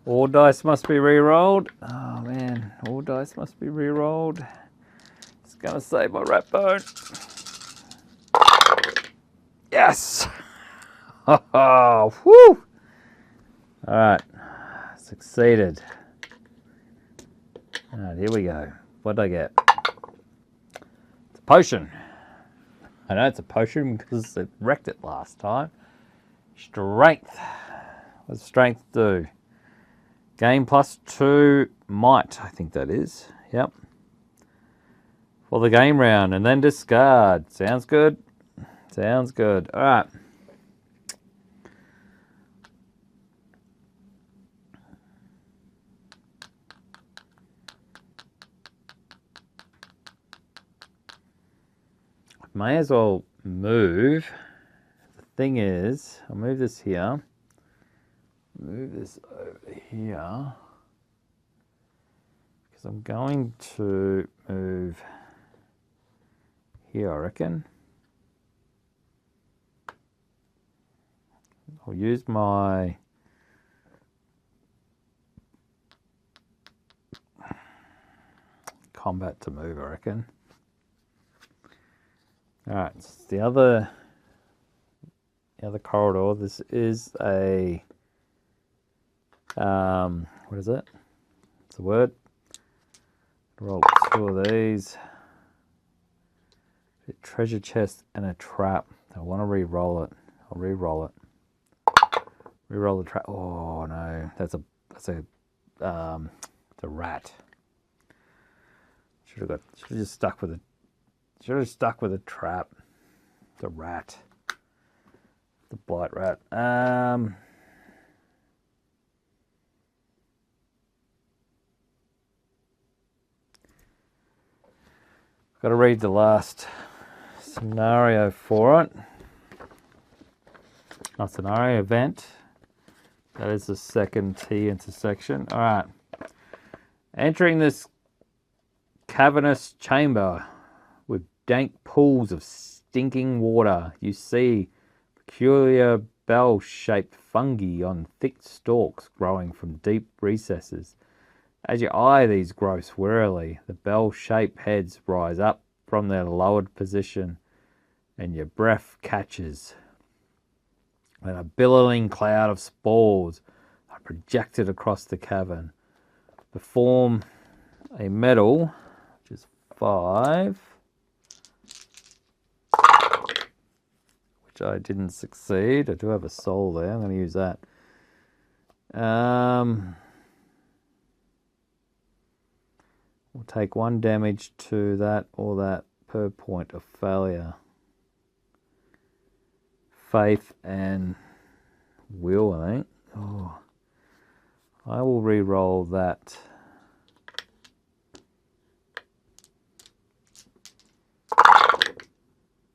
All dice must be re-rolled. Oh man, all dice must be re-rolled. It's gonna save my rat bone. Yes! Oh, whew! Alright, succeeded. Alright, here we go. What did I get? It's a potion. I know it's a potion because it wrecked it last time. Strength. What does strength do? Gain +2 might, I think that is. Yep. For the game round, and then discard. Sounds good. Sounds good. All right. May as well move. The thing is, I'll move this here. Move this over here. Because I'm going to move here, I reckon. I'll use my combat to move, I reckon. Alright, so the other corridor. This is a what is it? It's a word. Roll 2 of these. A treasure chest and a trap. I want to re-roll it. I'll re-roll it. Re-roll the trap. Oh no, that's a rat. Should have just stuck with it. Should have stuck with a trap. The rat. The blight rat. Got to read the last scenario for it. Not scenario, event. That is the second T intersection. All right. Entering this cavernous chamber with dank pools of stinking water, you see peculiar bell-shaped fungi on thick stalks growing from deep recesses. As you eye these growths warily, the bell-shaped heads rise up from their lowered position, and your breath catches. And a billowing cloud of spores are projected across the cavern to form a medal, which is 5, which I didn't succeed. I do have a soul there. I'm going to use that. We'll take 1 damage to that or that per point of failure. Faith and will, I think. Oh, I will re-roll that.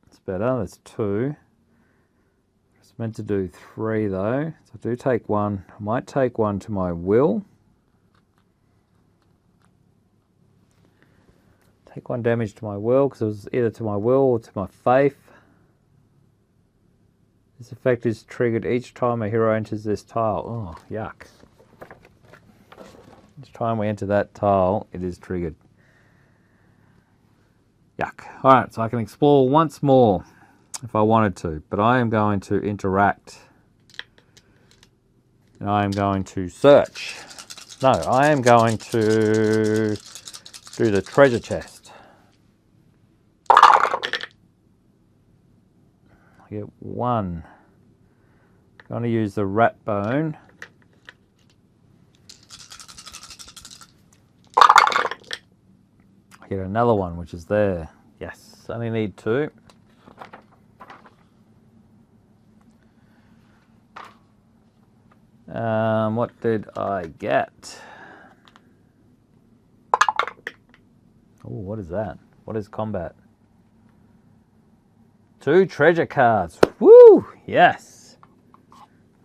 It's better. That's 2. It's meant to do 3 though. So I do take 1. I might take 1 to my will. Take 1 damage to my will because it was either to my will or to my faith. This effect is triggered each time a hero enters this tile. Oh, yuck. Each time we enter that tile, it is triggered. Yuck. Alright, so I can explore once more if I wanted to, but I am going to interact. And I am going to search. No, I am going to do the treasure chest. I get 1. I'm going to use the rat bone. I get another one, which is there. Yes, only need 2. What did I get? Oh, what is that? What is combat? 2 treasure cards. Woo! Yes.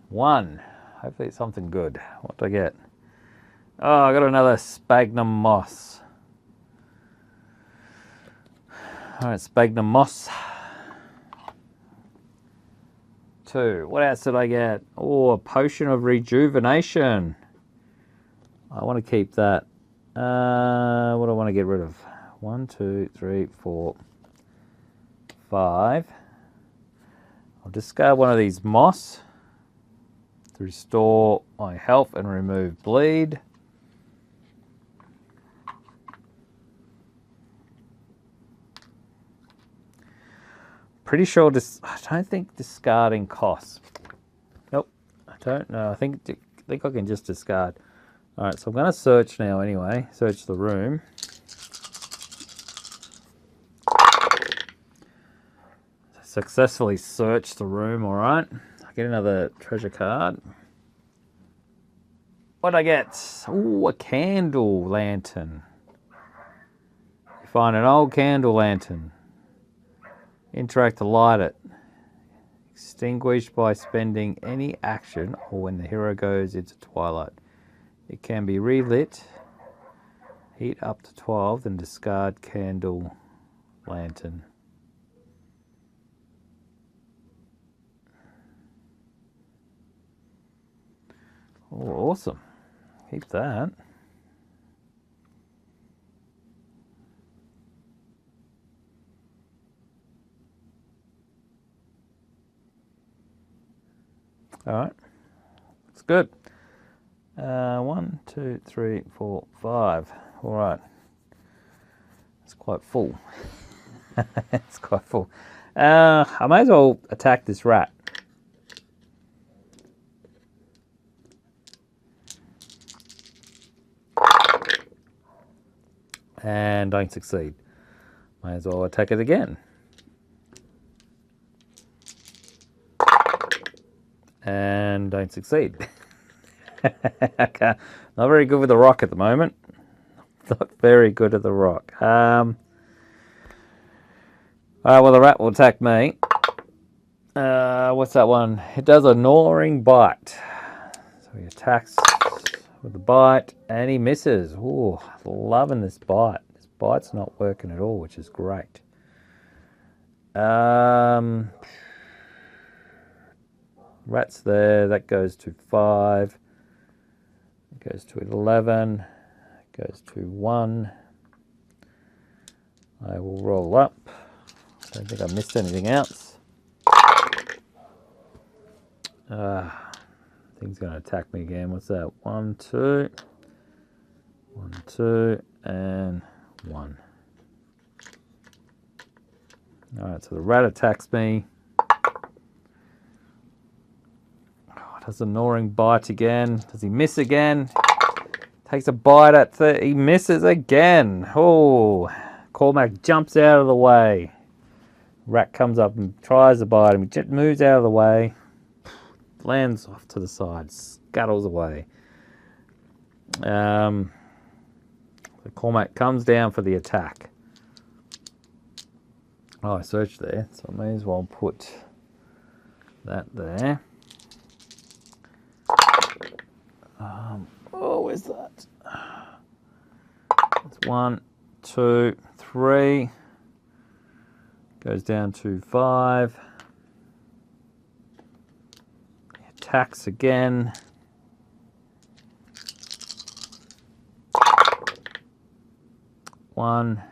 1. Hopefully it's something good. What did I get? Oh, I got another sphagnum moss. Alright, sphagnum moss. 2. What else did I get? Oh, a potion of rejuvenation. I want to keep that. What do I want to get rid of? 1, 2, 3, 4, 5. I'll discard one of these moss to restore my health and remove bleed. Pretty sure this. I don't think discarding costs. Nope, I don't know. I think I can just discard. All right, so I'm going to search now anyway. Search the room. Successfully search the room. All right, I get another treasure card. What did I get? Oh, a candle lantern. You find an old candle lantern. Interact to light it. Extinguished by spending any action or when the hero goes into twilight. It can be relit. Heat up to 12, then discard candle lantern. Oh, awesome. Keep that. All right, it's good. 1, 2, 3, 4, 5. All right, it's quite full. It's quite full. I may as well attack this rat. And don't succeed. May as well attack it again. And don't succeed. Okay. Not very good with the rock at the moment. Not very good at the rock. Alright, well the rat will attack me. What's that one? It does a gnawing bite. So he attacks with the bite and he misses. Ooh, loving this bite. This bite's not working at all, which is great. Rat's there. That goes to 5. It goes to 11. It goes to 1. I will roll up. Don't think I missed anything else. Thing's going to attack me again. What's that? 1, 2. 1, 2, and 1. Alright, so the rat attacks me. Does a gnawing bite again. Does he miss again? Takes a bite at 30. He misses again. Oh, Cormac jumps out of the way. Rat comes up and tries to bite him. He just moves out of the way. Lands off to the side. Scuttles away. So Cormac comes down for the attack. Oh, I searched there, so I may as well put that there. Oh, where's that? It's 1, 2, 3. Goes down to 5. Attacks again. One,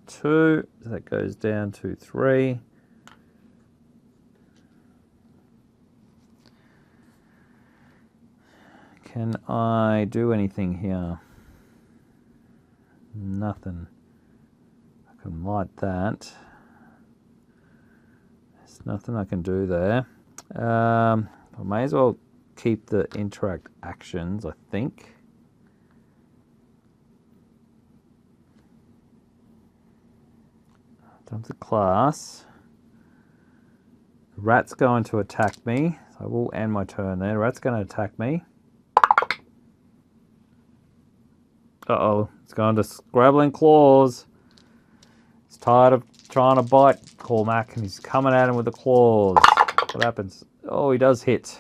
2. So that goes down to 3. Can I do anything here? Nothing. I can light that. There's nothing I can do there. I may as well keep the interact actions, I think. Dump the class. The rat's going to attack me. So I will end my turn there. The rat's going to attack me. Uh-oh, it's going to scrabbling claws. He's tired of trying to bite Cormac and he's coming at him with the claws. What happens? Oh, he does hit.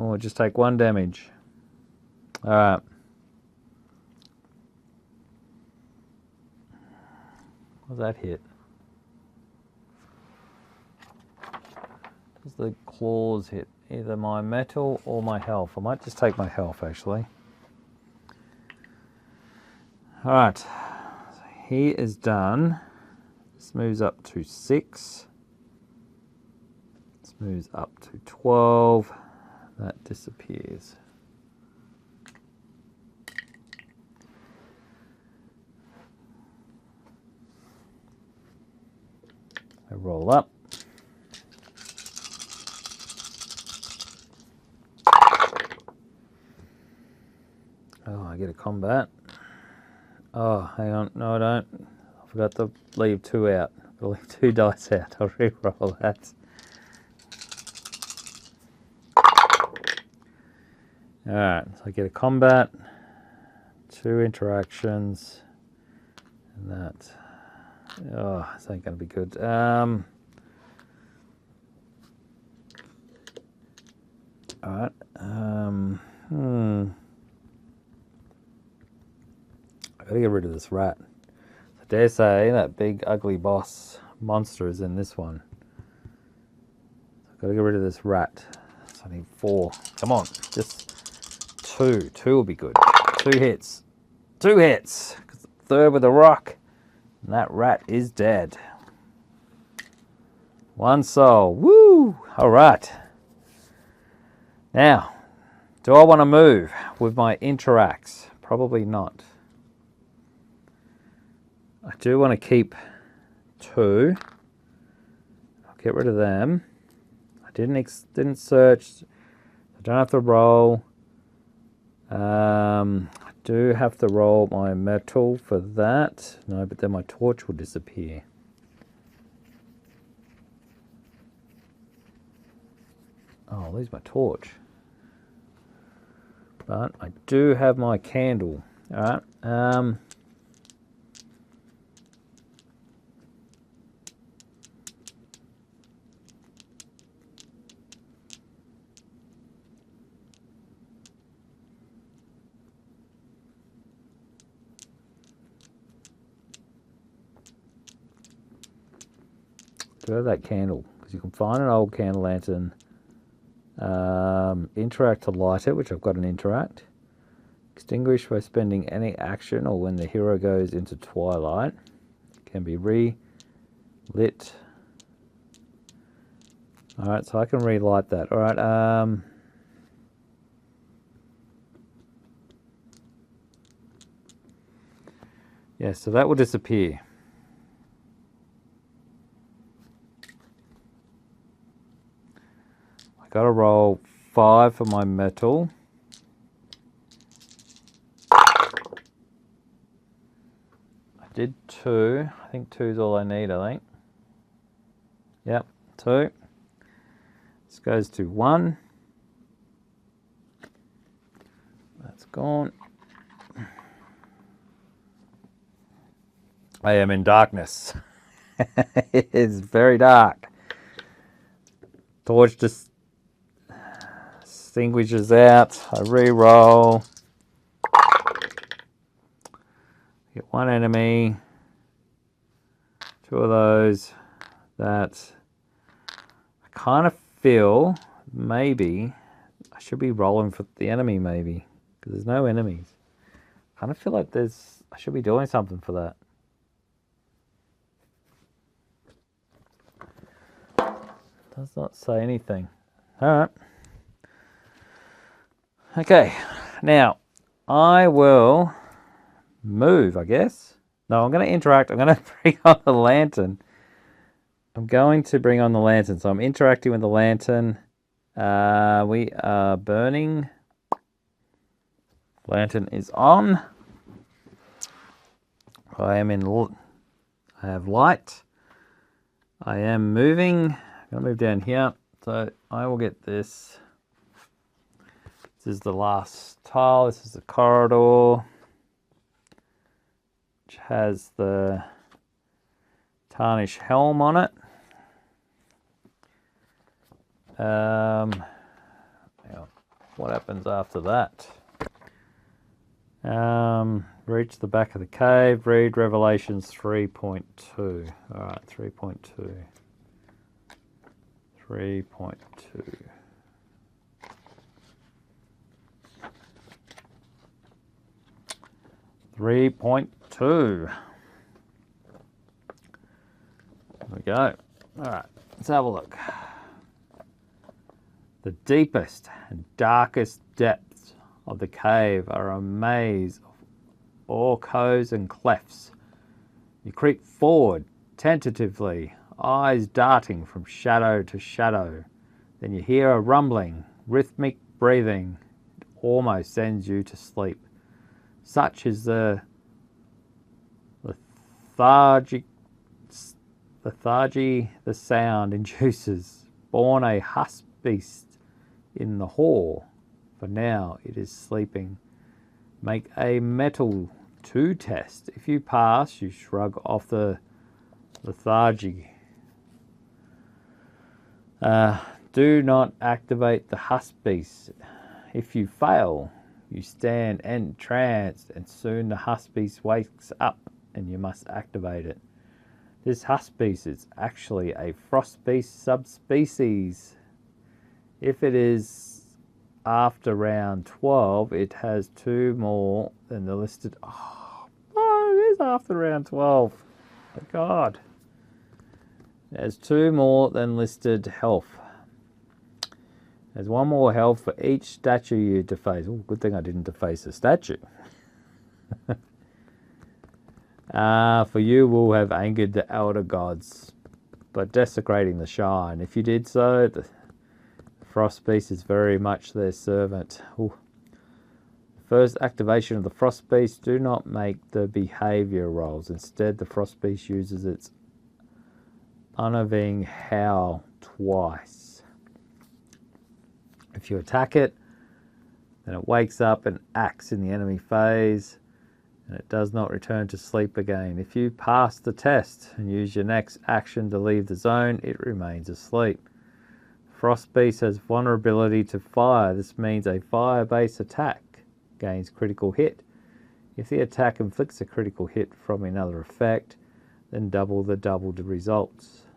Oh, just take 1 damage. Alright. What does that hit? Does the claws hit either my metal or my health? I might just take my health actually. Alright, so he is done. This moves up to 6. This moves up to 12. That disappears. I roll up. Oh, I get a combat. Oh, hang on. No, I don't. I forgot to leave 2 out. I've got to leave 2 dice out. I'll re-roll that. Alright, so I get a combat, 2 interactions, and that. Oh, this ain't going to be good. Alright. I gotta get rid of this rat. I dare say that big ugly boss monster is in this one. I gotta get rid of this rat. So I need 4. Come on, just 2. 2 will be good. 2 hits. 2 hits. 3rd with a rock. And that rat is dead. 1 soul. Woo! Alright. Now, do I want to move with my interacts? Probably not. I do want to keep 2. I'll get rid of them. I didn't search. I don't have to roll. I do have to roll my metal for that. No, but then my torch will disappear. Oh, I'll lose my torch. But I do have my candle. Alright. Do I have that candle? Because you can find an old candle lantern. Interact to light it, which I've got an interact. Extinguish by spending any action or when the hero goes into twilight. Can be re-lit. Alright, so I can relight that. Alright, yeah, so that will disappear. I gotta roll 5 for my metal. I did 2. I think 2 is all I need, I think. Yep, 2. This goes to 1. That's gone. I am in darkness. It is very dark. Torch just extinguishes out. I re-roll. Get 1 enemy. 2 of those. That I kind of feel maybe I should be rolling for the enemy, maybe, because there's no enemies. I kind of feel like I should be doing something for that. Does not say anything. All right. Okay. Now, I will move, I guess. No, I'm going to interact. I'm going to bring on the lantern. I'm going to bring on the lantern. So I'm interacting with the lantern. We are burning. Lantern is on. I have light. I am moving. I'm going to move down here. So I will get this. This is the last tile. This is the corridor, which has the tarnish helm on it. What happens after that? Reach the back of the cave. Read Revelations 3.2. All right, 3.2. 3.2. There we go. All right, let's have a look. The deepest and darkest depths of the cave are a maze of orcos and clefts. You creep forward tentatively, eyes darting from shadow to shadow. Then you hear a rumbling, rhythmic breathing. It almost sends you to sleep. Such is the lethargy the sound induces, born a husk beast in the hall, for now it is sleeping. Make a metal 2 test. If you pass, you shrug off the lethargy. Do not activate the husk beast. If you fail, you stand entranced, and soon the husk beast wakes up and you must activate it. This husk beast is actually a frost beast subspecies. If it is after round 12, it has 2 more than the listed. Oh, it is after round 12. My God. It has 2 more than listed health. There's 1 more health for each statue you deface. Oh, good thing I didn't deface a statue. For you will have angered the elder gods by desecrating the shrine. If you did so, the frost beast is very much their servant. Ooh. First activation of the frost beast, do not make the behavior rolls. Instead, the frost beast uses its unnerving howl twice. If you attack it, then it wakes up and acts in the enemy phase, and it does not return to sleep again. If you pass the test and use your next action to leave the zone, it remains asleep. Frost Beast has vulnerability to fire. This means a fire-based attack gains critical hit. If the attack inflicts a critical hit from another effect, then double the results.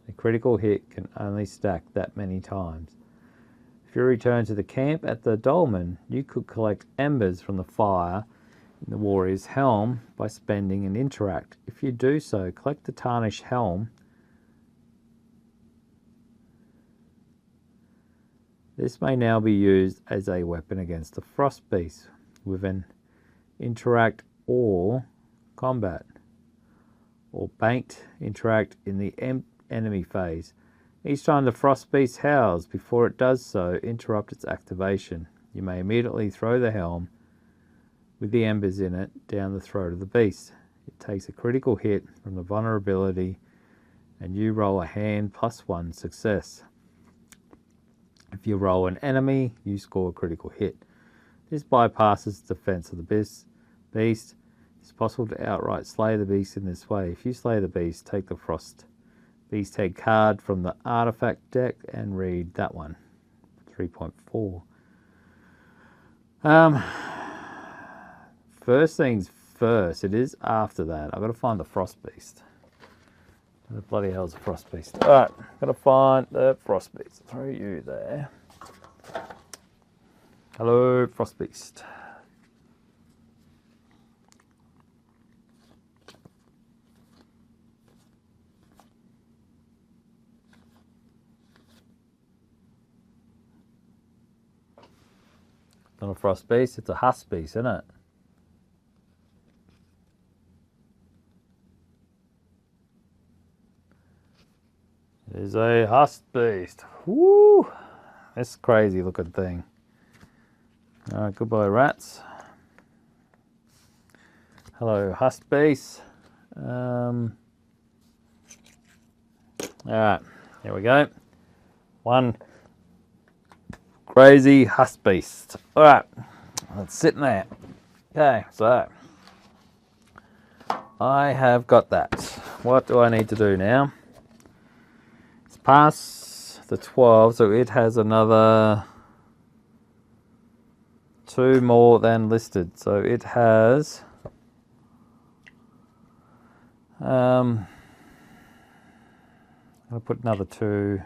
A critical hit can only stack that many times. If you return to the camp at the dolmen, you could collect embers from the fire in the warrior's helm by spending an interact. If you do so, collect the tarnished helm. This may now be used as a weapon against the frost beast with an interact or combat, or banked interact in the enemy phase. Each time the frost beast howls, before it does so, interrupt its activation. You may immediately throw the helm with the embers in it down the throat of the beast. It takes a critical hit from the vulnerability and you roll a hand +1 success. If you roll an enemy, you score a critical hit. This bypasses the defense of the beast. It's possible to outright slay the beast in this way. If you slay the beast, take the frost beast head card from the artifact deck and read that one. 3.4. First things first, it is after that. I've got to find the frost beast. Where the bloody hell's a frost beast? Alright, gotta find the frost beast. Throw you there. Hello, frost beast. Not a frost beast, it's a husk beast, isn't it? It is a husk beast. Woo! This crazy looking thing. Alright, goodbye rats. Hello, husk beast. Alright, here we go. One crazy husk beast. Alright, it's sitting there. Okay, so I have got that. What do I need to do now? It's past the 12, so it has another 2 more than listed. So it has I'll put another 2.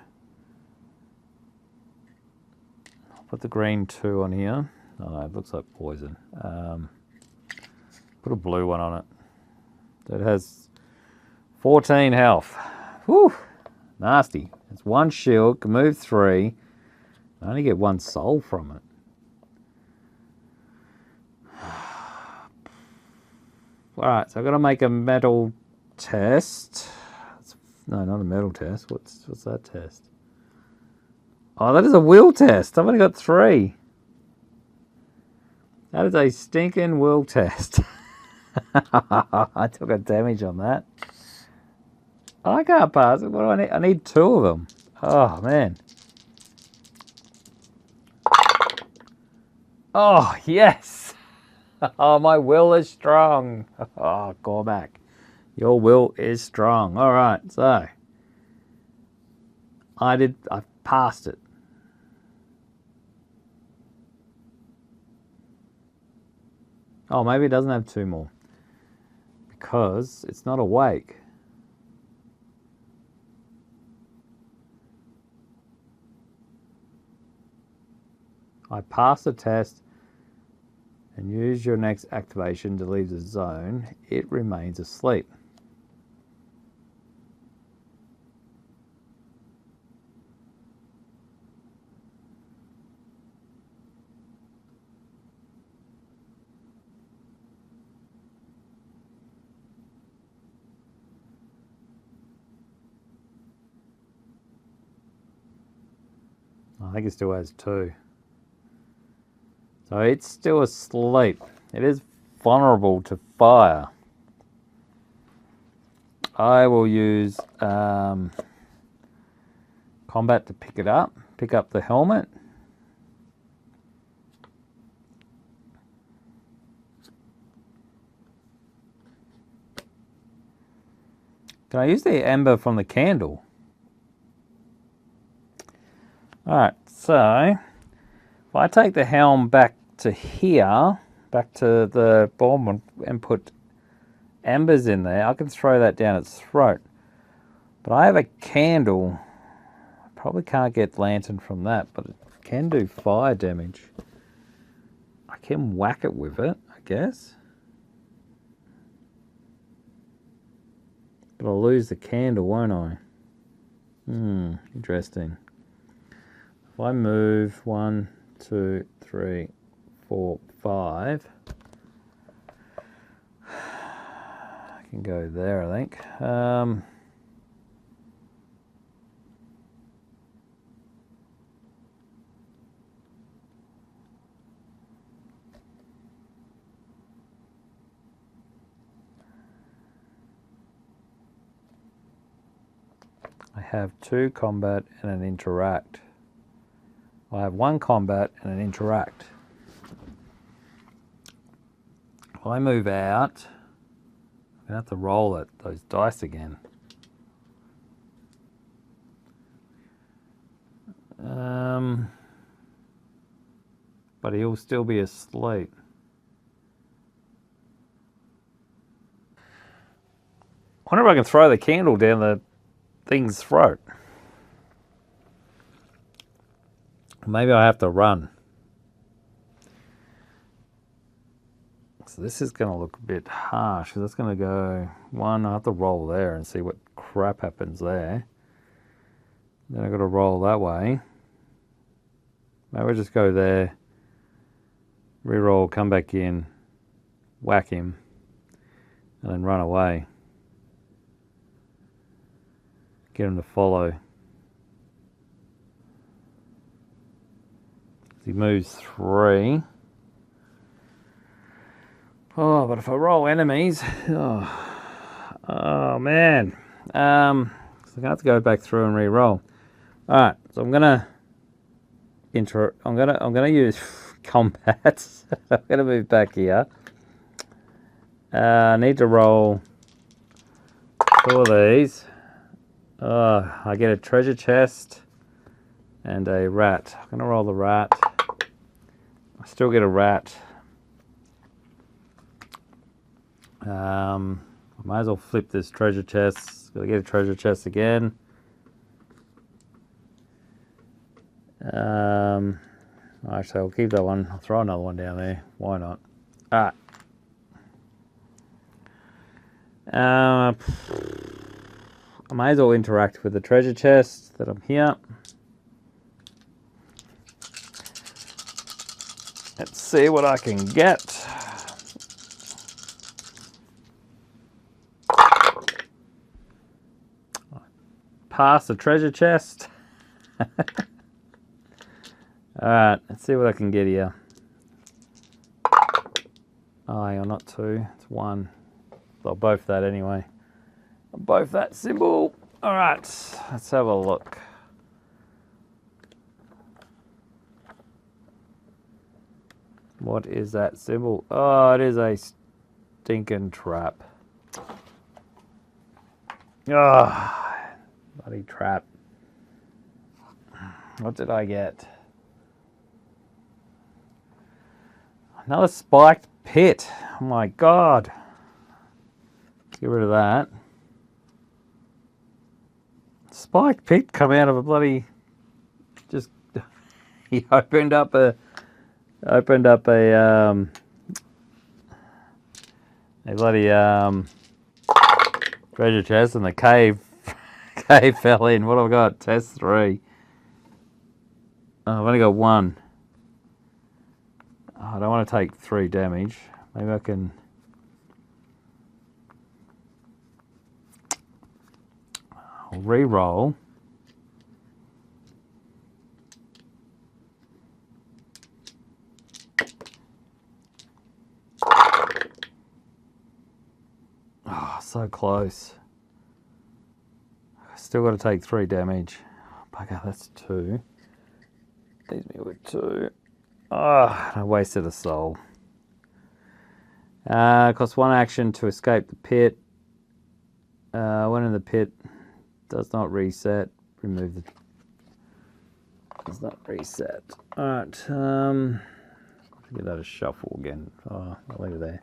I'll put the green 2 on here. Oh no, it looks like poison. Put a blue one on it. So it has 14 health. Whew, nasty. It's 1 shield, can move 3. I only get 1 soul from it. Alright, so I've got to make a metal test. No, not a metal test. What's that test? Oh, that is a will test. I've only got 3. That is a stinking will test. I took a damage on that. I can't pass it. What do I need? I need 2 of them. Oh, man. Oh, yes. Oh, my will is strong. Oh, Cormac. Your will is strong. All right, so I passed it. Oh, maybe it doesn't have 2 more because it's not awake. I pass the test and use your next activation to leave the zone. It remains asleep. I think it still has 2. So it's still asleep. It is vulnerable to fire. I will use combat to pick it up. Pick up the helmet. Can I use the ember from the candle? Alright, so if I take the helm back to here, back to the bomb and put embers in there, I can throw that down its throat. But I have a candle. I probably can't get lantern from that, but it can do fire damage. I can whack it with it, I guess. But I'll lose the candle, won't I? Interesting. If I move 1, 2, 3, 4, 5, I can go there, I think. I have 2 combat and an interact. I have 1 combat and an interact. If I move out, I'm gonna have to roll those dice again. But he'll still be asleep. I wonder if I can throw the candle down the thing's throat. Maybe I have to run. So this is going to look a bit harsh because that's going to go 1. I have to roll there and see what crap happens there. Then I've got to roll that way. Maybe we'll just go there, re-roll, come back in, whack him, and then run away. Get him to follow. He moves 3. Oh, but if I roll enemies, oh man. So I'm gonna have to go back through and re-roll. All right, so I'm gonna use combat. I'm gonna move back here. I need to roll 2 of these. I get a treasure chest and a rat. I'm gonna roll the rat. I still get a rat. I might as well flip this treasure chest. Gotta get a treasure chest again. Actually, I'll keep that one. I'll throw another one down there. Why not? Alright. I might as well interact with the treasure chest that I'm here. Let's see what I can get. Pass the treasure chest. Alright, let's see what I can get here. Oh, hang on, not 2, it's 1. Well, both that anyway. Both that symbol. Alright, let's have a look. What is that symbol? Oh, it is a stinking trap. Oh, bloody trap. What did I get? Another spiked pit. Oh my god. Get rid of that. Spiked pit come out of a bloody... Just... He opened up a bloody treasure chest and the cave fell in. What have I got? Test 3. Oh, I've only got 1. Oh, I don't want to take 3 damage. Maybe I can... I'll re-roll. Oh, so close. Still got to take 3 damage. Bugger, that's 2. Leaves me with 2. Oh, I wasted a soul. Costs 1 action to escape the pit. When in the pit, does not reset. Remove the... Does not reset. Alright, give that a shuffle again. Oh, I'll leave it there.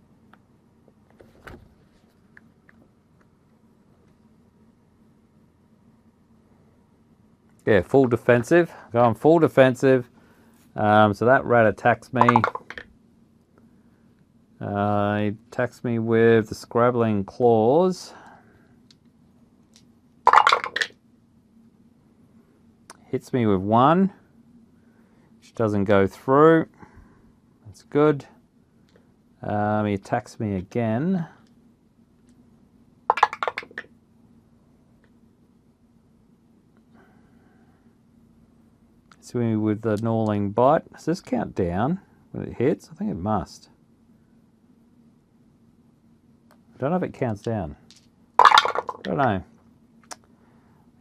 Yeah, full defensive. Going full defensive. So that rat attacks me. He attacks me with the scrabbling claws. Hits me with one, which doesn't go through. That's good. He attacks me again. Hits me with the gnawing bite. Does this count down when it hits? I think it must. I don't know if it counts down. I don't know.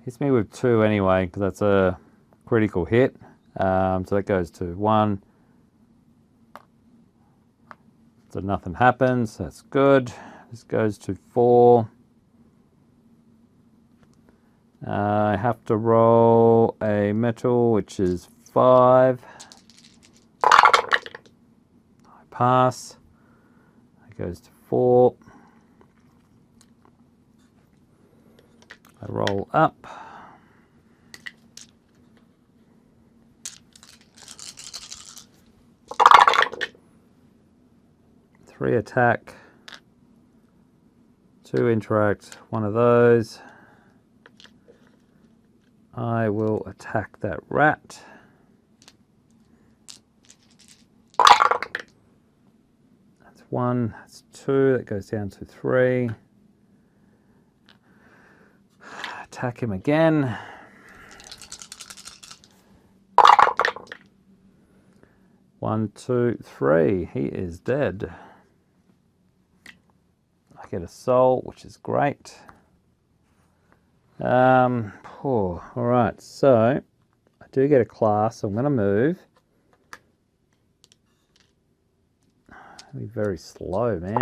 Hits me with two anyway, because that's a critical hit. So that goes to one. So nothing happens. That's good. This goes to 4. I have to roll a metal, which is 5. I pass. That goes to 4. I roll up. Three attack. 2 interact. One of those. I will attack that rat. That's 1. That's 2. That goes down to 3. Attack him again. 1, 2, 3. He is dead. I get a soul, which is great. All right, so I do get a class, so I'm going to move. Be very slow, man.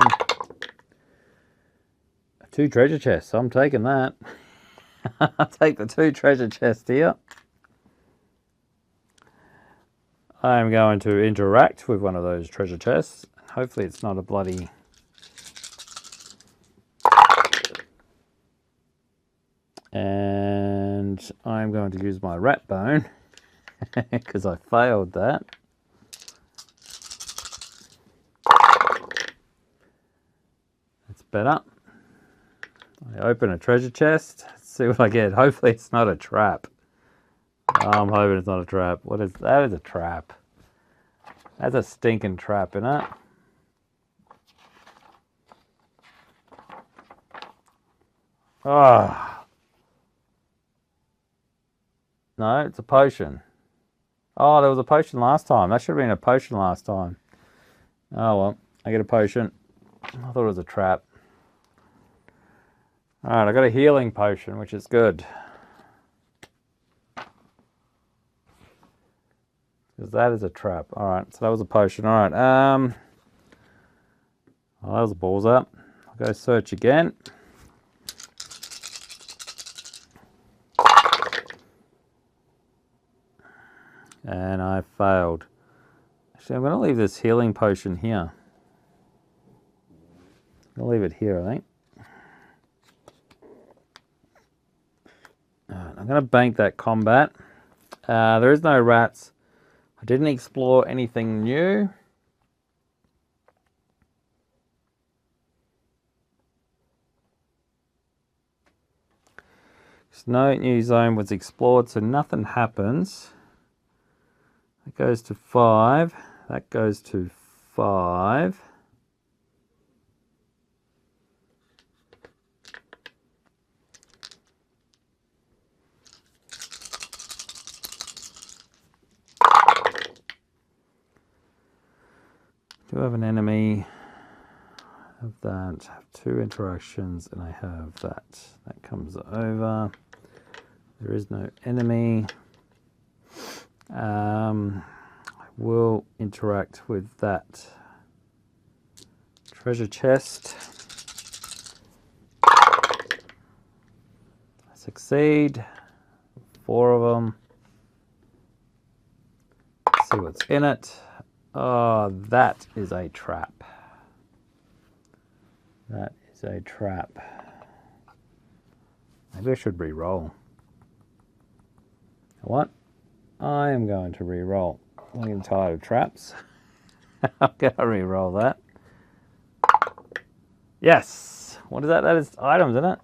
2 treasure chests, I'm taking that. I'll take the 2 treasure chests here. I'm going to interact with one of those treasure chests. Hopefully it's not a bloody... And I'm going to use my rat bone because I failed that. That's better. I open a treasure chest. Let's see what I get. Hopefully it's not a trap. I'm hoping it's not a trap. What is that? Is a trap. That's a stinking trap, isn't it? Ah. No, it's a potion. Oh, there was a potion last time. That should have been a potion last time. Oh, well. I get a potion. I thought it was a trap. Alright, I got a healing potion, which is good. Because that is a trap. Alright, so that was a potion. Alright, oh, that was a balls up. I'll go search again. And I failed. Actually, I'm going to leave this healing potion here. I'll leave it here, I think. Right, I'm going to bank that combat. There is no rats. I didn't explore anything new. No new zone was explored, so nothing happens. That goes to 5. That goes to 5. Do I have an enemy? I have that. I have 2 interactions, and I have that. That comes over. There is no enemy. I will interact with that treasure chest. I succeed. 4 of them. Let's see what's in it. Oh, that is a trap. That is a trap. Maybe I should re-roll. What? I am going to re-roll. I'm getting tired of traps. I'm going to re-roll that. Yes. What is that? That is items, isn't it?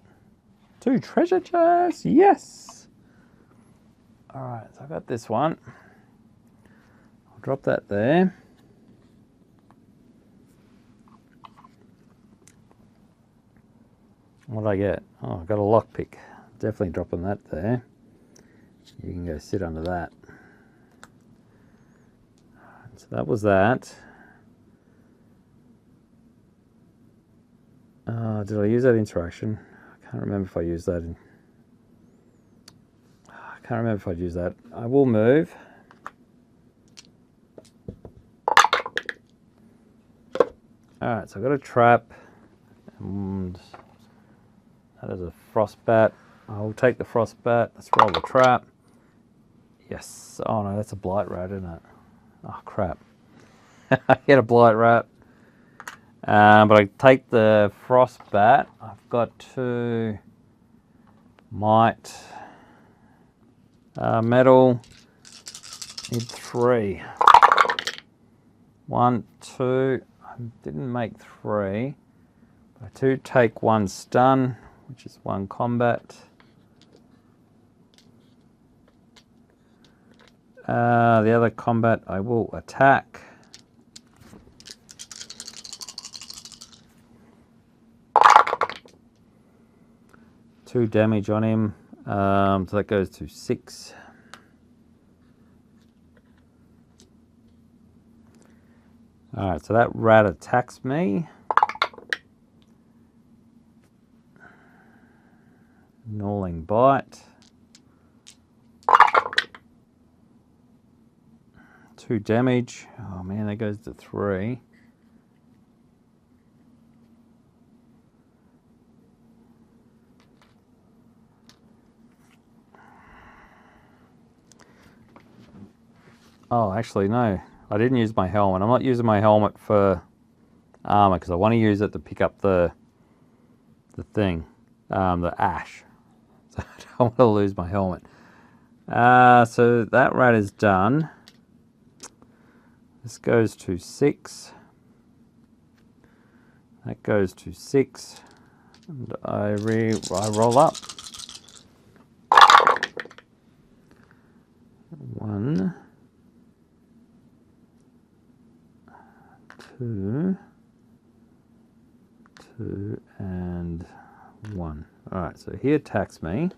2 treasure chests. Yes. All right, so I got this one. I'll drop that there. What did I get? Oh, I got a lockpick. Definitely dropping that there. You can go sit under that. So that was that. Did I use that interaction? I can't remember if I used that. I can't remember if I used that. I will move. Alright, so I've got a trap. And that is a frost bat. I'll take the frost bat. Let's roll the trap. Yes. Oh no, that's a blight rat, isn't it? Oh crap. I get a blight rat. But I take the frost bat. I've got 2 might, metal. Need 3. 1, 2. I didn't make 3. I do take 1 stun, which is 1 combat. The other combat I will attack. Two damage on him, so that goes to 6. Alright, so that rat attacks me. Gnawing bite. 2 damage. Oh man, that goes to 3. Oh, actually, no. I didn't use my helmet. I'm not using my helmet for armor because I want to use it to pick up the thing, the ash. So I don't want to lose my helmet. So that rat is done. This goes to 6. That goes to 6. And I roll up. 1, 2, 2, and 1. Alright, so he attacks me.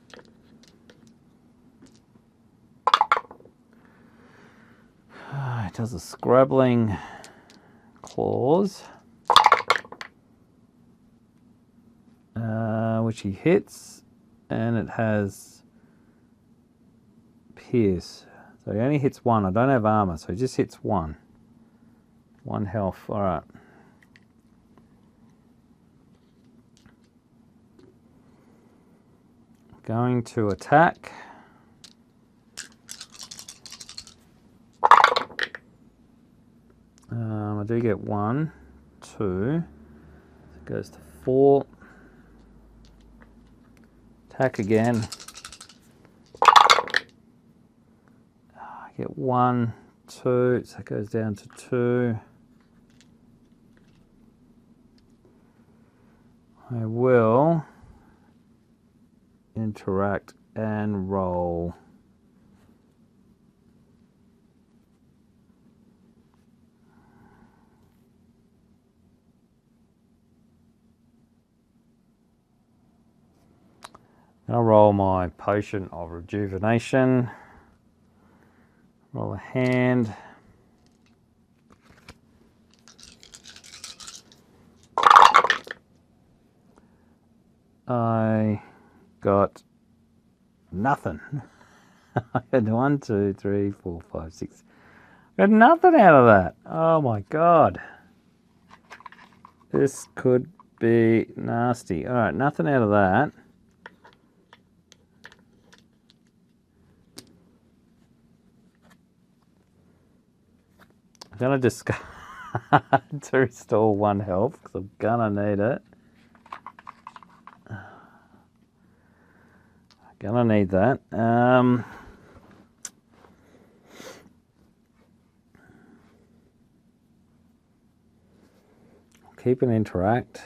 It does a scrabbling claws, which he hits, and it has pierce. So he only hits 1. I don't have armor, so he just hits 1. 1 health. All right. Going to attack. I do get 1, 2. It goes to 4. Attack again. I get 1, 2. So it goes down to 2. I will interact and roll. I'll roll my potion of rejuvenation. Roll a hand. I got nothing. I had 1, 2, 3, 4, 5, 6. I got nothing out of that. Oh my god. This could be nasty. Alright, nothing out of that. I'm going to discard to restore 1 health because I'm going to need it. I'm going to need that. keep and interact.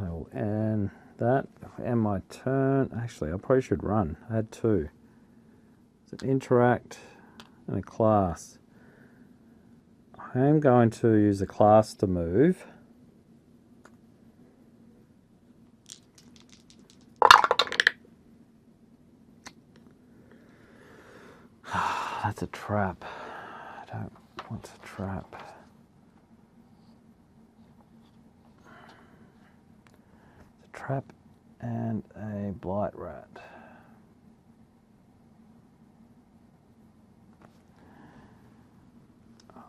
Oh, and that, and my turn. Actually, I probably should run. I had two. It's an interact and a class. I am going to use a class to move. That's a trap. I don't want to trap. It's a trap and a blight rat.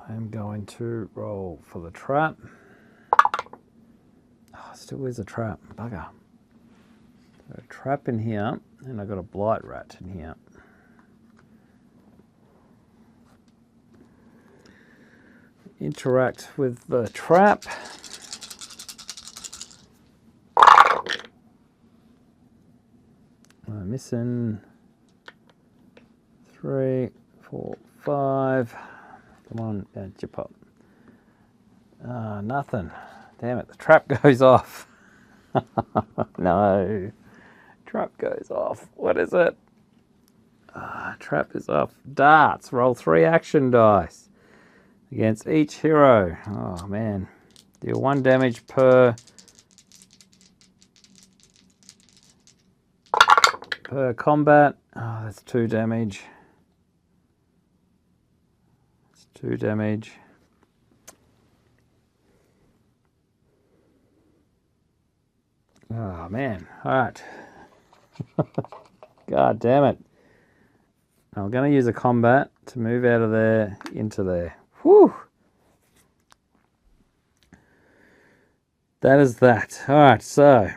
I'm going to roll for the trap. Oh, still is a trap. Bugger. So a trap in here, and I've got a blight rat in here. Interact with the trap. I'm missing 3, 4, 5. Come on, chip up. Nothing. Damn it, the trap goes off. No. Trap goes off. What is it? Trap is off. Darts. Roll 3 action dice against each hero. Oh, man. Deal 1 damage per combat. Oh, that's 2 damage. That's 2 damage. Oh, man. All right. God damn it. I'm going to use a combat to move out of there into there. Whew. That is that. All right, so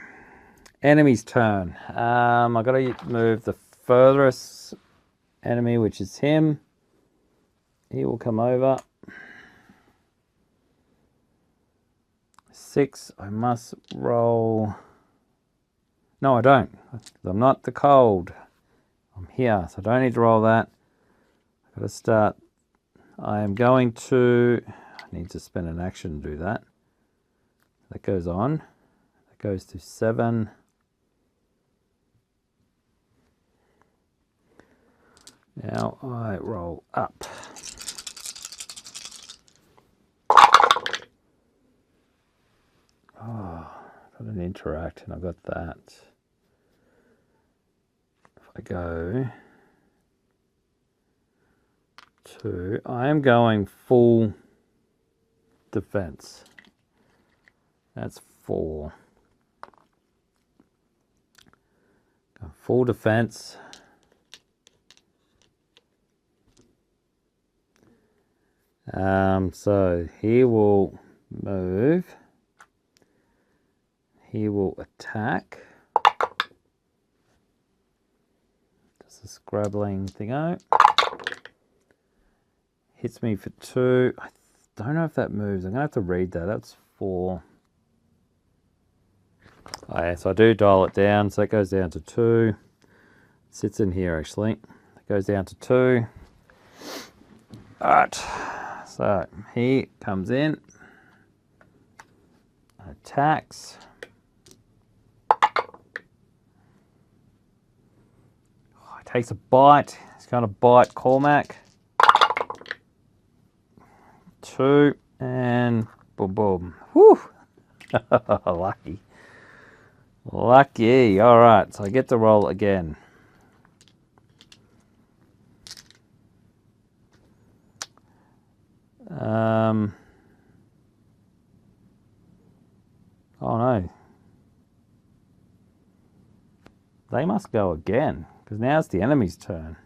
enemy's turn. I've got to move the furthest enemy, which is him. He will come over. 6. I must roll. No, I don't. I'm not the cold. I'm here, so I don't need to roll that. I've got to start. I am going to. I need to spend an action to do that. That goes on. That goes to 7. Now I roll up. Oh, got an interact, and I got that. If I go to, I am going full defense. That's 4. Go full defense. So he will move. He will attack. Does the scrabbling thing out. Hits me for 2. I don't know if that moves. I'm going to have to read that. That's 4. Oh, yeah, so I do dial it down. So that goes down to 2. Sits in here, actually. It goes down to 2. All right. So he comes in. Attacks. Takes a bite. He's going to bite Cormac. 2 and boom, boom. Whew. Lucky. Lucky. All right, so I get to roll again. Oh no. They must go again, because now it's the enemy's turn.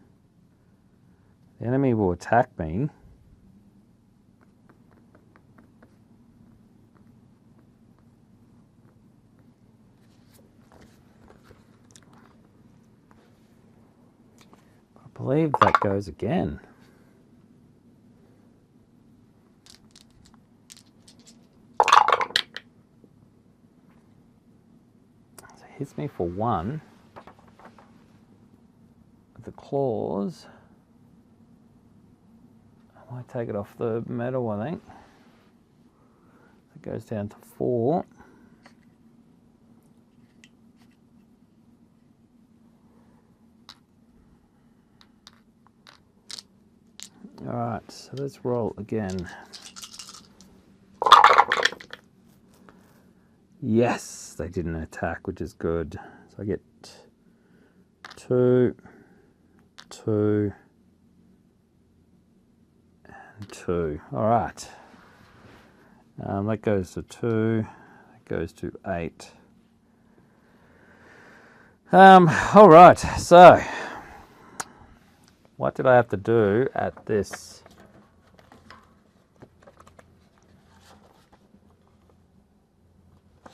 The enemy will attack me. I believe that goes again. So it hits me for 1. claws. I might take it off the metal, I think. It goes down to 4. Alright, so let's roll again. Yes, they didn't attack, which is good. So I get 2, 2, and 2. Alright. That goes to 2, that goes to 8. Alright, so what did I have to do at this? I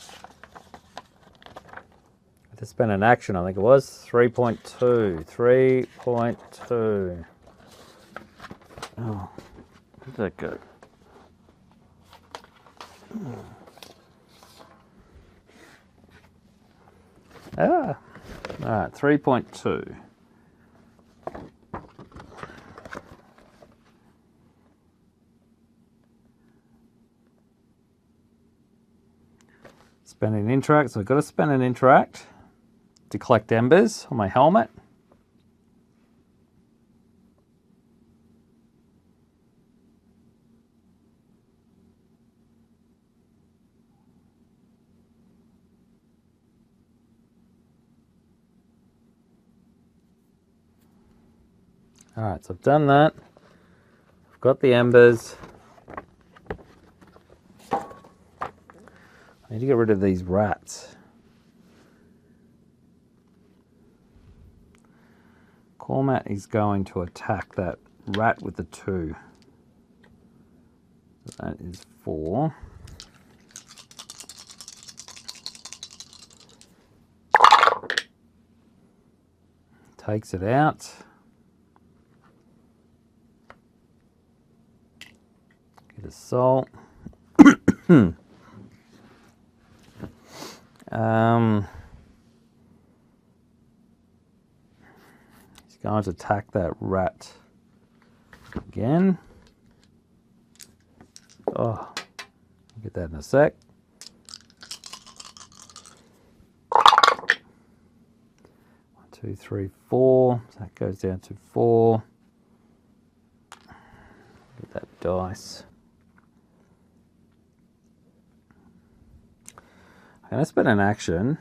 had to spend an action, I think it was 3.2. 3.2. Oh, where did that go? Ah, all right, 3.2. Spend an interact, so I've got to spend an interact to collect embers on my helmet. All right, so I've done that. I've got the embers. I need to get rid of these rats. Cormac is going to attack that rat with the 2. So that is 4. Takes it out. Get a salt. He's going to attack that rat again. Oh, I'll get that in a sec. 1, 2, 3, 4. So that goes down to 4. Get that dice. I'm going to spend an action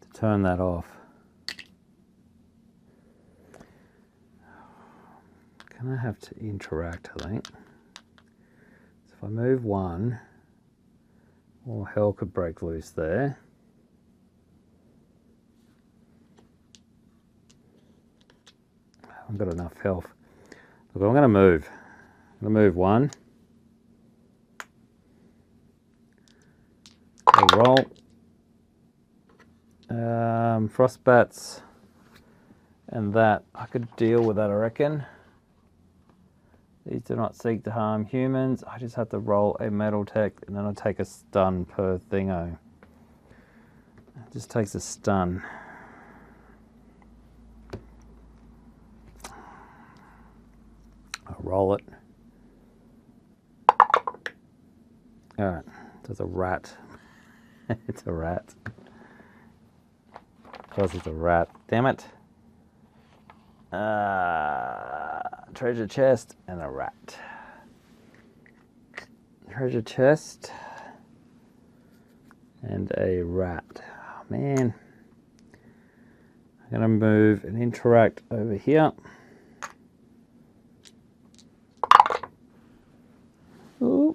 to turn that off. Gonna have to interact, I think. So if I move 1, all hell could break loose there. I haven't got enough health. Look, I'm gonna move. I'm gonna move 1. I'll roll. Frostbats and that. I could deal with that, I reckon. These do not seek to harm humans. I just have to roll a metal tech and then I'll take a stun per thingo. It just takes a stun. I'll roll it. Alright, there's a rat. It's a rat. Of course it's a rat. Damn it. Treasure chest and a rat. Treasure chest and a rat. Oh, man. I'm going to move and interact over here. Ooh.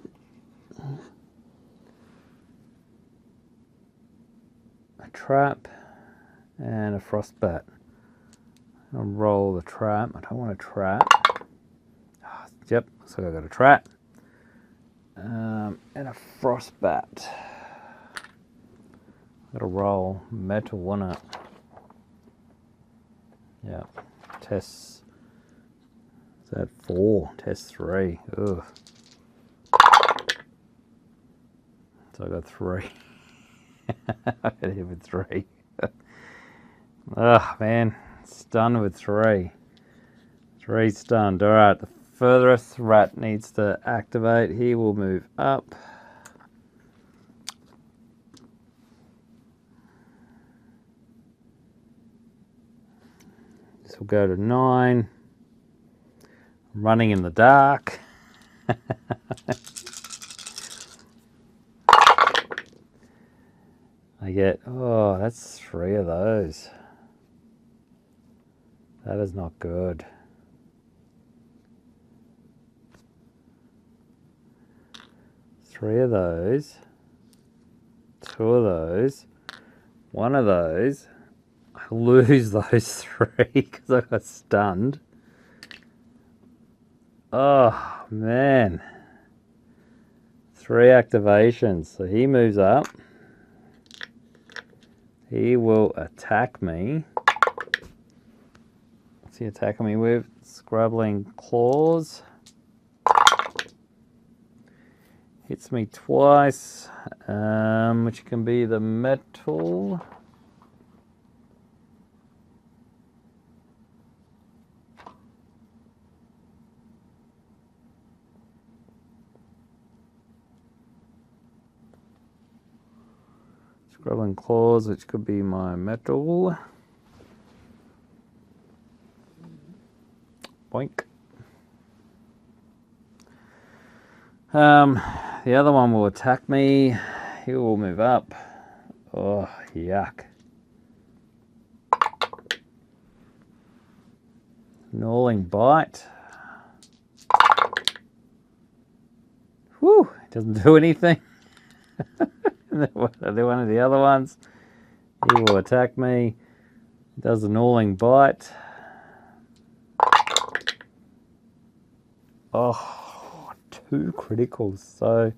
A trap and a frostbat. I'll roll the trap. I don't want a trap. Oh, yep, looks like I got a trap. And a frostbat. Got to roll metal, won't it? Yeah. Test. Is that 4? Test 3. Ugh. So I got 3. I got hit with 3. Oh man. Stunned with 3. 3 stunned. Alright, the furthest rat needs to activate. He will move up. This will go to 9. I'm running in the dark. I get, oh, that's 3 of those. That is not good. 3 of those. 2 of those. 1 of those. I lose those 3 because I got stunned. Oh, man. 3 activations. So he moves up. He will attack me. What's he attacking me with? Scrabbling claws. Hits me twice, which can be the metal. Scrabbling claws, which could be my metal. Boink. The other one will attack me. He will move up. Oh, yuck. Gnawing bite. Whew, doesn't do anything. One of the other ones. He will attack me. Does a gnawing bite. Oh, 2 criticals. So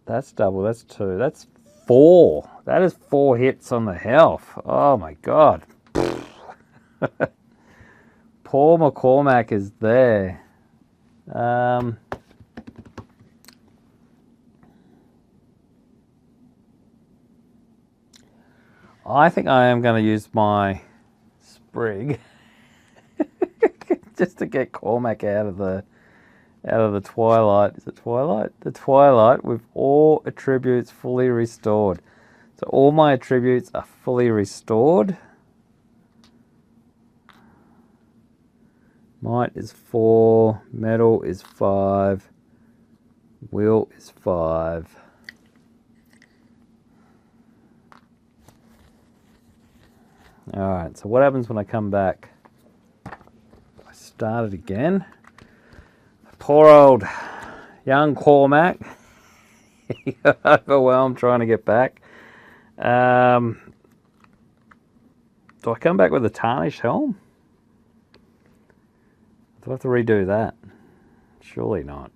that's double. That's 2. That's 4. That is 4 hits on the health. Oh my god. Poor Cormac is there. I think I am going to use my sprig just to get Cormac out of the twilight. Is it twilight? The twilight with all attributes fully restored. So all my attributes are fully restored. Might is 4, metal is 5, will is 5. Alright, so what happens when I come back? I start it again. Poor old young Cormac. He got overwhelmed trying to get back. Do I come back with a tarnished helm? Do I have to redo that? Surely not.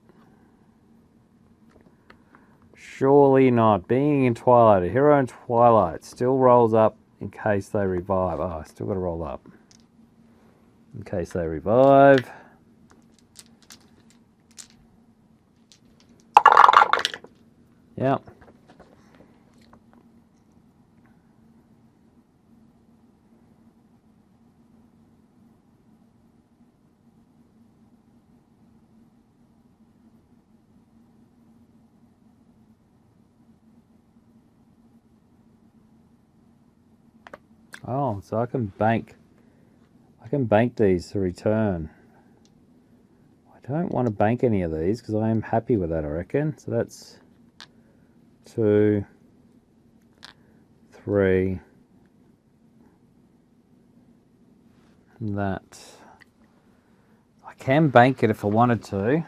Surely not. Being in Twilight, a hero in Twilight still rolls up in case they revive. Oh, I still got to roll up. In case they revive. Yep. Oh, so I can bank these to return. I don't want to bank any of these because I am happy with that, I reckon. So that's 2, 3, and that. I can bank it if I wanted to.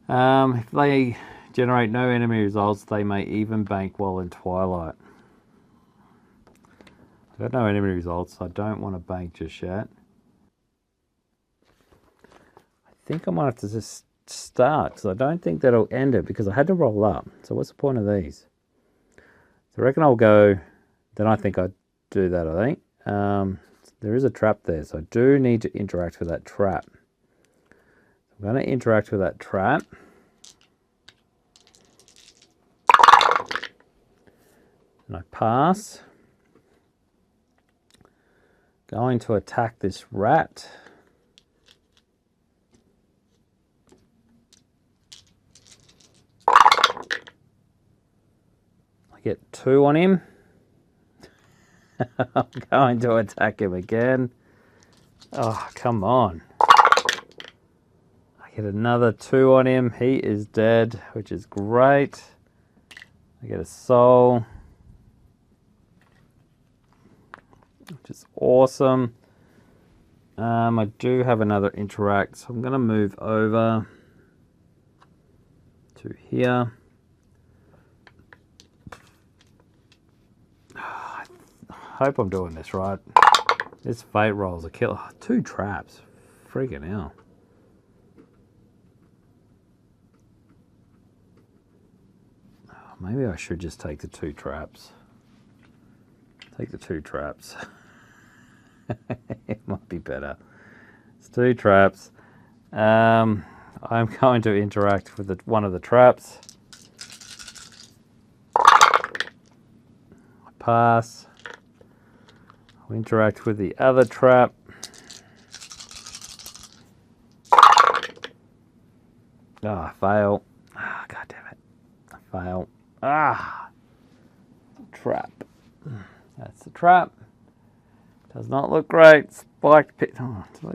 If they generate no enemy results, they may even bank while in Twilight. I got no enemy results, so I don't want to bank just yet. I think I might have to just start, because I don't think that'll end it, because I had to roll up. So what's the point of these? So I reckon I'll go, then I think I'd do that, I think. There is a trap there, so I do need to interact with that trap. I'm going to interact with that trap. And I pass. Going to attack this rat. I get 2 on him. I'm going to attack him again. Oh, come on. I get another 2 on him. He is dead, which is great. I get a soul, which is awesome. I do have another interact, so I'm going to move over to here. I hope I'm doing this right. This fate roll's a killer. 2 traps. Freaking hell. Maybe I should just take the 2 traps. Take the 2 traps. It might be better. It's 2 traps. I'm going to interact with one of the traps. I pass. I'll interact with the other trap. I fail. God damn it. I fail. Trap. That's the trap. Does not look great. Spiked pit. Oh, did I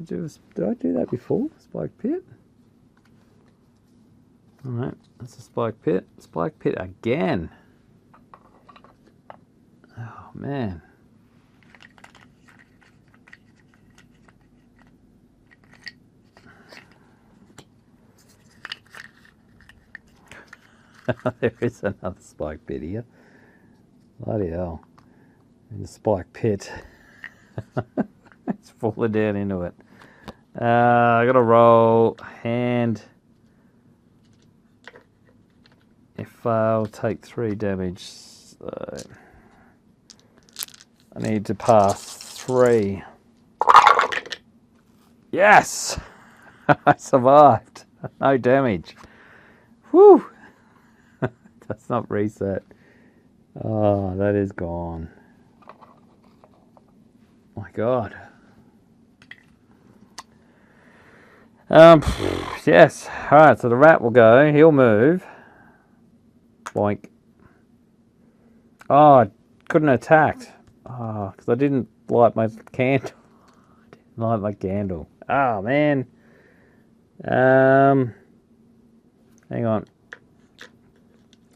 do that before? Spiked pit? Alright, that's a spiked pit. Spiked pit again. Oh, man. There is another spike pit here. Bloody hell. In the spike pit. It's falling down into it. I gotta roll hand. If I'll take 3 damage, so I need to pass 3. Yes! I survived. No damage. Whew! That's not reset. Oh, that is gone. My God. Yes. Alright, so the rat will go. He'll move. Boink. Oh, I couldn't have attacked. Oh, because I didn't light my candle. I didn't light my candle. Oh, man. Hang on.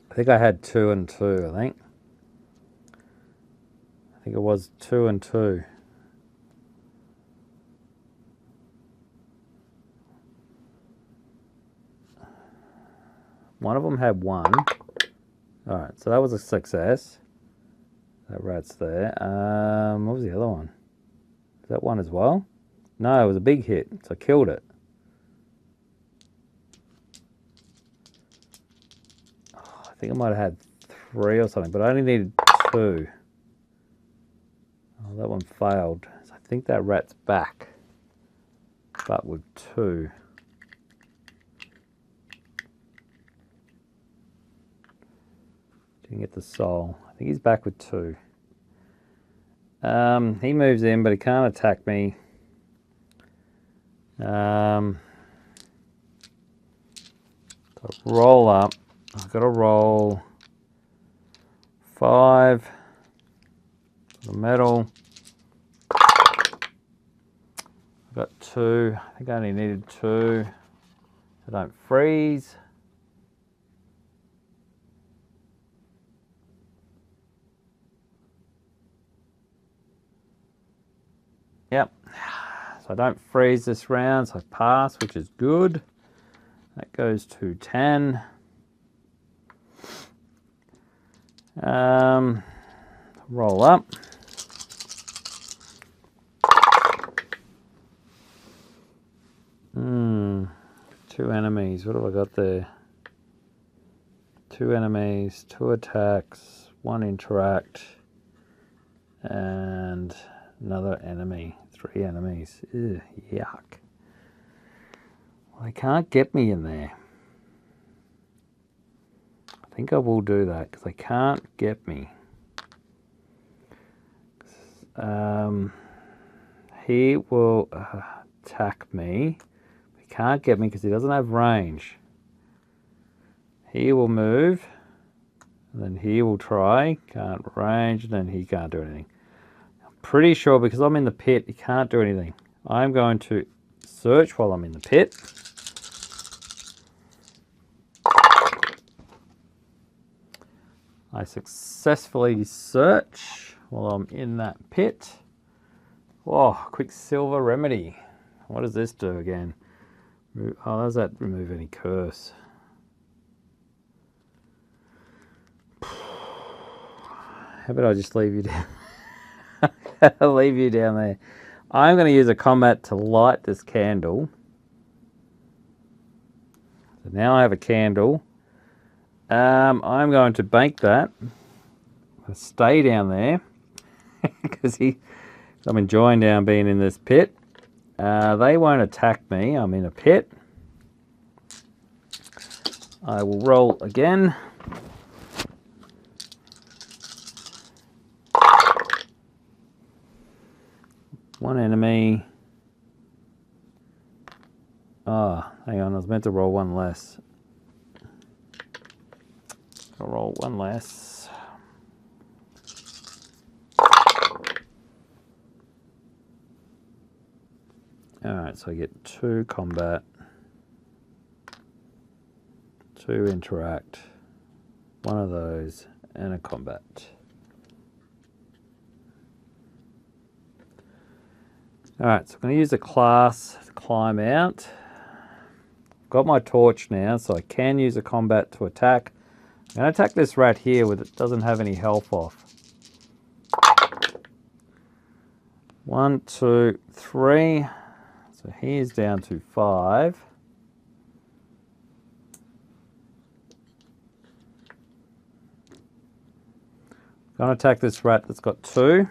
I think I had 2 and 2, I think. I think it was 2 and 2. One of them had 1. Alright, so that was a success. That rat's there. What was the other one? Is that one as well? No, it was a big hit, so I killed it. Oh, I think I might have had 3 or something, but I only needed 2. Oh, that one failed. So I think that rat's back, but with 2. Didn't get the soul. I think he's back with 2. He moves in, but he can't attack me. So roll up. I've got to roll 5 for the metal. I've got 2. I think I only needed 2. So don't freeze. Yep. So I don't freeze this round, so I pass, which is good. That goes to 10. Roll up. Two enemies. What have I got there? 2 enemies, 2 attacks, 1 interact, and another enemy. 3 enemies. Ew, yuck. Well, they can't get me in there. I think I will do that because they can't get me. he will attack me. He can't get me because he doesn't have range. He will move, and then he will try. Can't range, and then he can't do anything. I'm pretty sure because I'm in the pit, he can't do anything. I'm going to search while I'm in the pit. I successfully search while I'm in that pit. Oh, Quicksilver Remedy. What does this do again? Oh, does that remove any curse? How about I just leave you down? I'll leave you down there. I'm going to use a combat to light this candle. So now I have a candle. I'm going to bank that. I'll stay down there because I'm enjoying being in this pit. They won't attack me. I'm in a pit. I will roll again. One enemy. Oh, hang on. I was meant to roll one less. I'll roll one less. Alright, so I get 2 combat, 2 interact, 1 of those, and a combat. Alright, so I'm going to use a class to climb out. Got my torch now, so I can use a combat to attack. I'm going to attack this rat here with it doesn't have any health off. 1, 2, 3. So he's down to 5. Going to attack this rat that's got 2.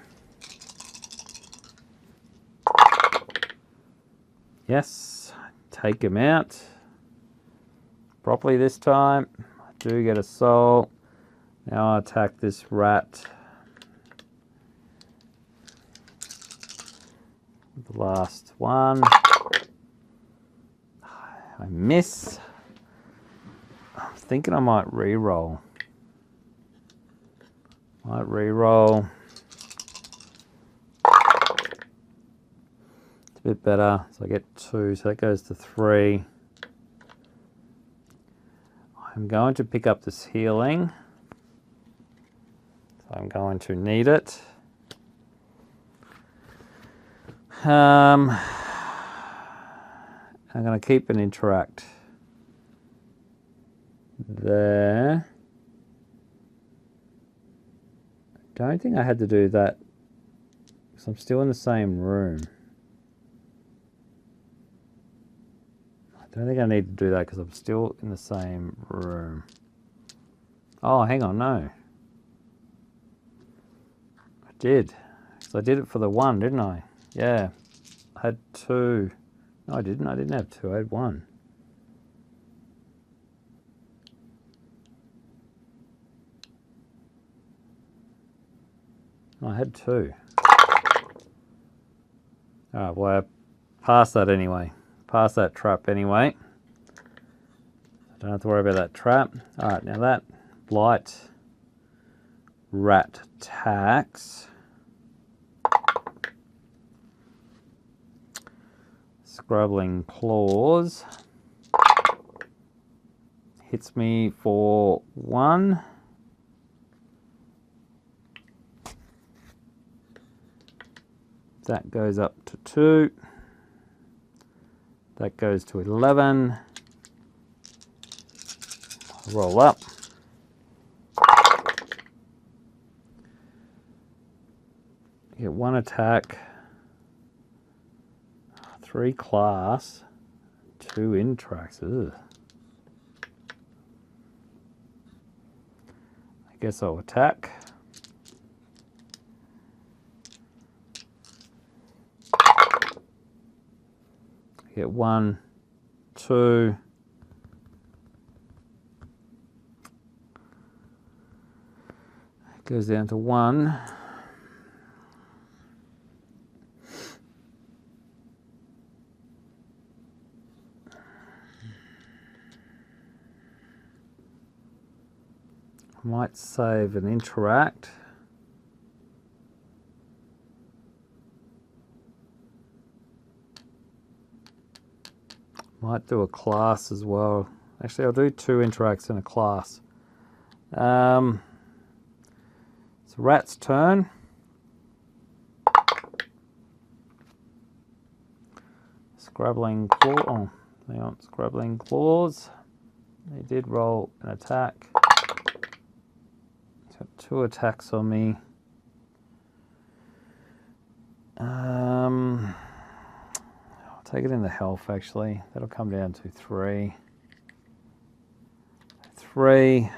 Yes, take him out. Properly this time. I do get a soul. Now I attack this rat. The last one. I miss. I'm thinking I might re-roll. Might re-roll. It's a bit better. So I get 2, so that goes to 3. I'm going to pick up this healing. So I'm going to need it. I'm going to keep an interact there. I don't think I had to do that because I'm still in the same room. I don't think I need to do that because I'm still in the same room. Oh, hang on, no. I did. So I did it for the 1, didn't I? Yeah. I had 2. No, I didn't. I didn't have 2. I had 1. No, I had 2. Alright, well, I passed that anyway. Passed that trap anyway. I don't have to worry about that trap. Alright, now that blight rat attacks. Scrubbling claws. Hits me for 1. That goes up to 2. That goes to 11. Roll up. Get 1 attack. 3 class. 2 interacts. Ugh. I guess I'll attack. Get 1, 2. It goes down to 1. Might save and interact. Might do a class as well. Actually, I'll do 2 interacts in a class. It's Rat's turn. Scrabbling claw. Oh, hang on. Scrabbling claws. He did roll an attack. He's got 2 attacks on me. I'll take it in the health, actually. That'll come down to 3. 3.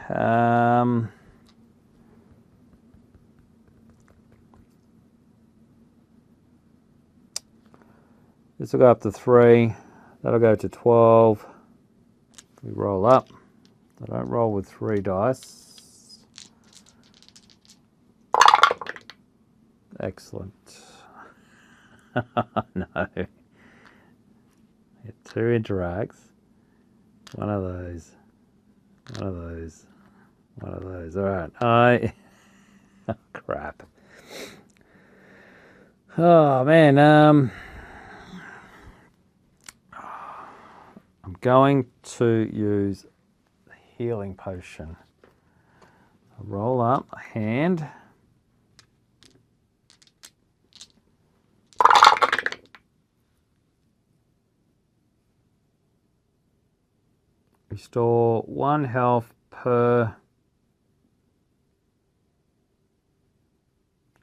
This will go up to 3. That'll go to 12. We roll up. I don't roll with 3 dice. Excellent. No. Get 2 interacts. One of those. One of those. One of those. Alright. Oh, crap. Oh, man. I'm going to use the healing potion. I'll roll up a hand. Restore 1 health per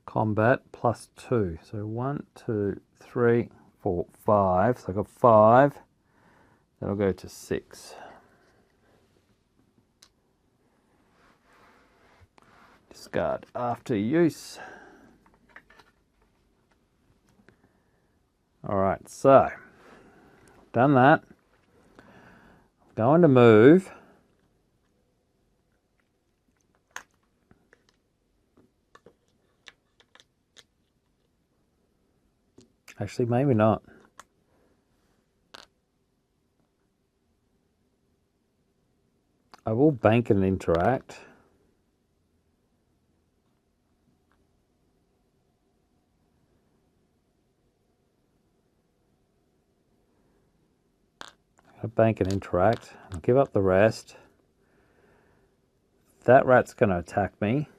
combat plus 2. So 1, 2, 3, 4, 5. So I've got 5. That'll go to 6. Discard after use. Alright, so done that. Going to move. Actually, maybe not. I will bank and interact. I'll bank and interact. I'll give up the rest. That rat's going to attack me.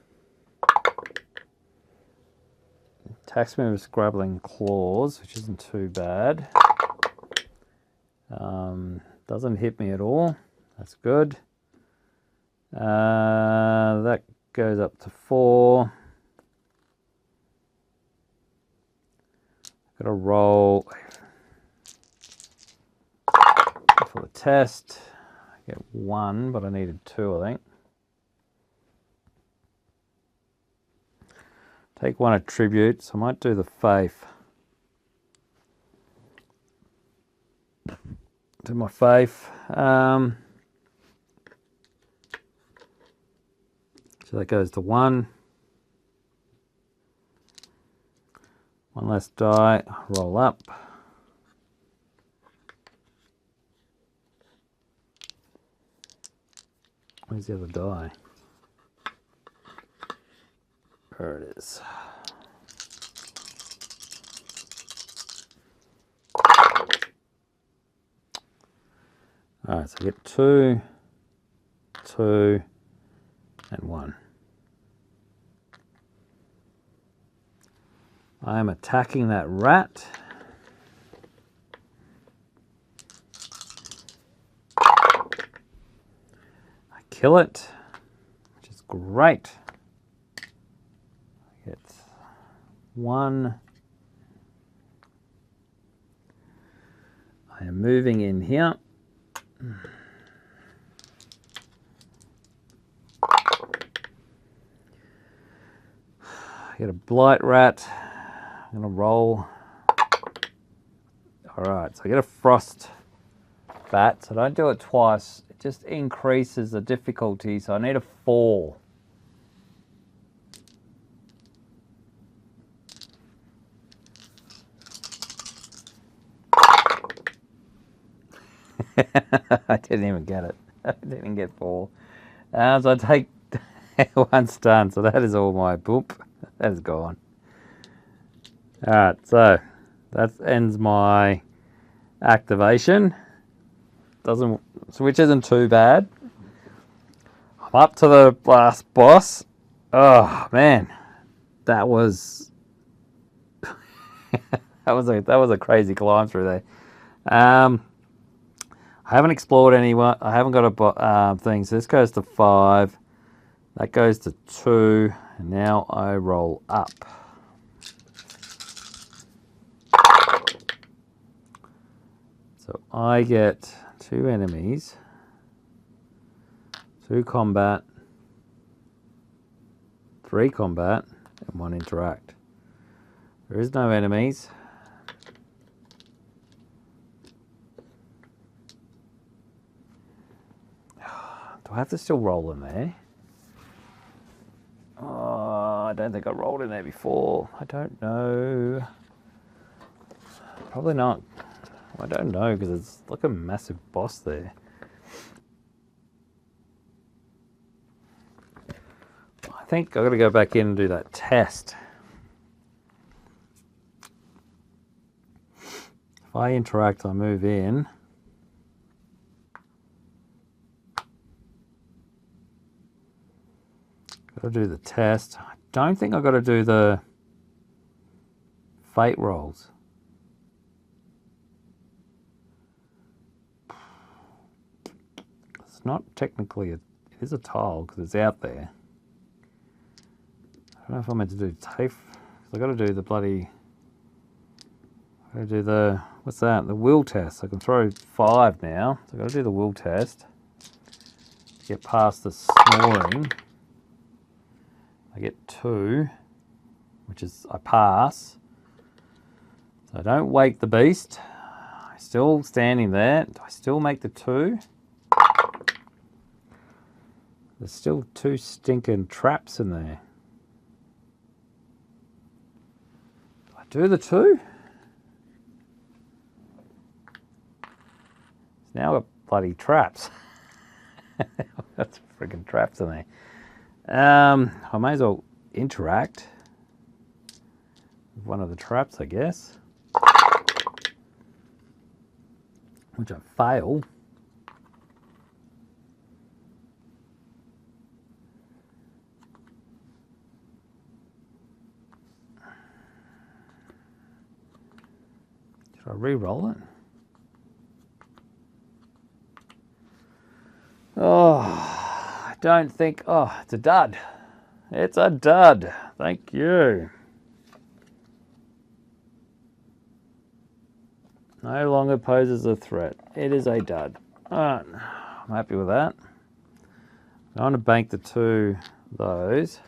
Attacks me with scrabbling claws, which isn't too bad. Doesn't hit me at all. That's good. That goes up to 4. Got to roll for the test. I get 1, but I needed 2, I think. Take 1 attribute, so I might do the faith. Do my faith. So that goes to 1. 1 less die, roll up. Where's the other die? There it is. Alright, so I get 2, 2, and 1. I am attacking that rat. I kill it, which is great. I get 1. I am moving in here. I get a blight rat. I'm going to roll. Alright, so I get a frost bat. So don't do it twice. It just increases the difficulty. So I need a 4. I didn't even get it. I didn't get 4. So I take One's done, so that is all my poop. That is gone. Alright, so that ends my activation. Which isn't too bad. I'm up to the last boss. Oh man, that was that was a crazy climb through there. I haven't explored anyone. I haven't got a thing. So this goes to 5. That goes to 2. And now I roll up. So I get 2 enemies, 2 combat, 3 combat, and 1 interact. There is no enemies. Do I have to still roll in there? Oh, I don't think I rolled in there before. I don't know. Probably not. I don't know, because it's like a massive boss there. I think I've got to go back in and do that test. If I interact, I move in. Got to do the test. I don't think I've got to do the fate rolls. It's not technically it is a tile because it's out there. I don't know if I'm meant to do TAFE. I've got to do the bloody. I've got to do the, what's that? The will test. I can throw 5 now. So I've got to do the will test. Get past the snoring. I get 2, which is I pass. So I don't wake the beast. I'm still standing there. Do I still make the 2? There's still 2 stinking traps in there. Do I do the 2? It's now got bloody traps. That's freaking traps in there. I may as well interact with one of the traps, I guess. Which I fail. Should I re-roll it? Oh, I don't think... Oh, it's a dud. It's a dud. Thank you. No longer poses a threat. It is a dud. Alright, I'm happy with that. I want to bank the 2 of those.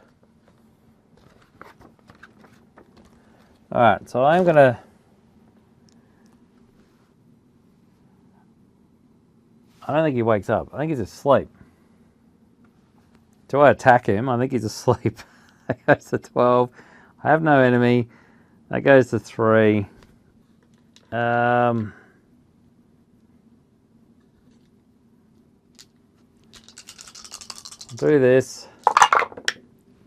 Alright, so I'm going to... I don't think he wakes up. I think he's asleep. Do I attack him? I think he's asleep. That goes to 12. I have no enemy. That goes to 3. Do this.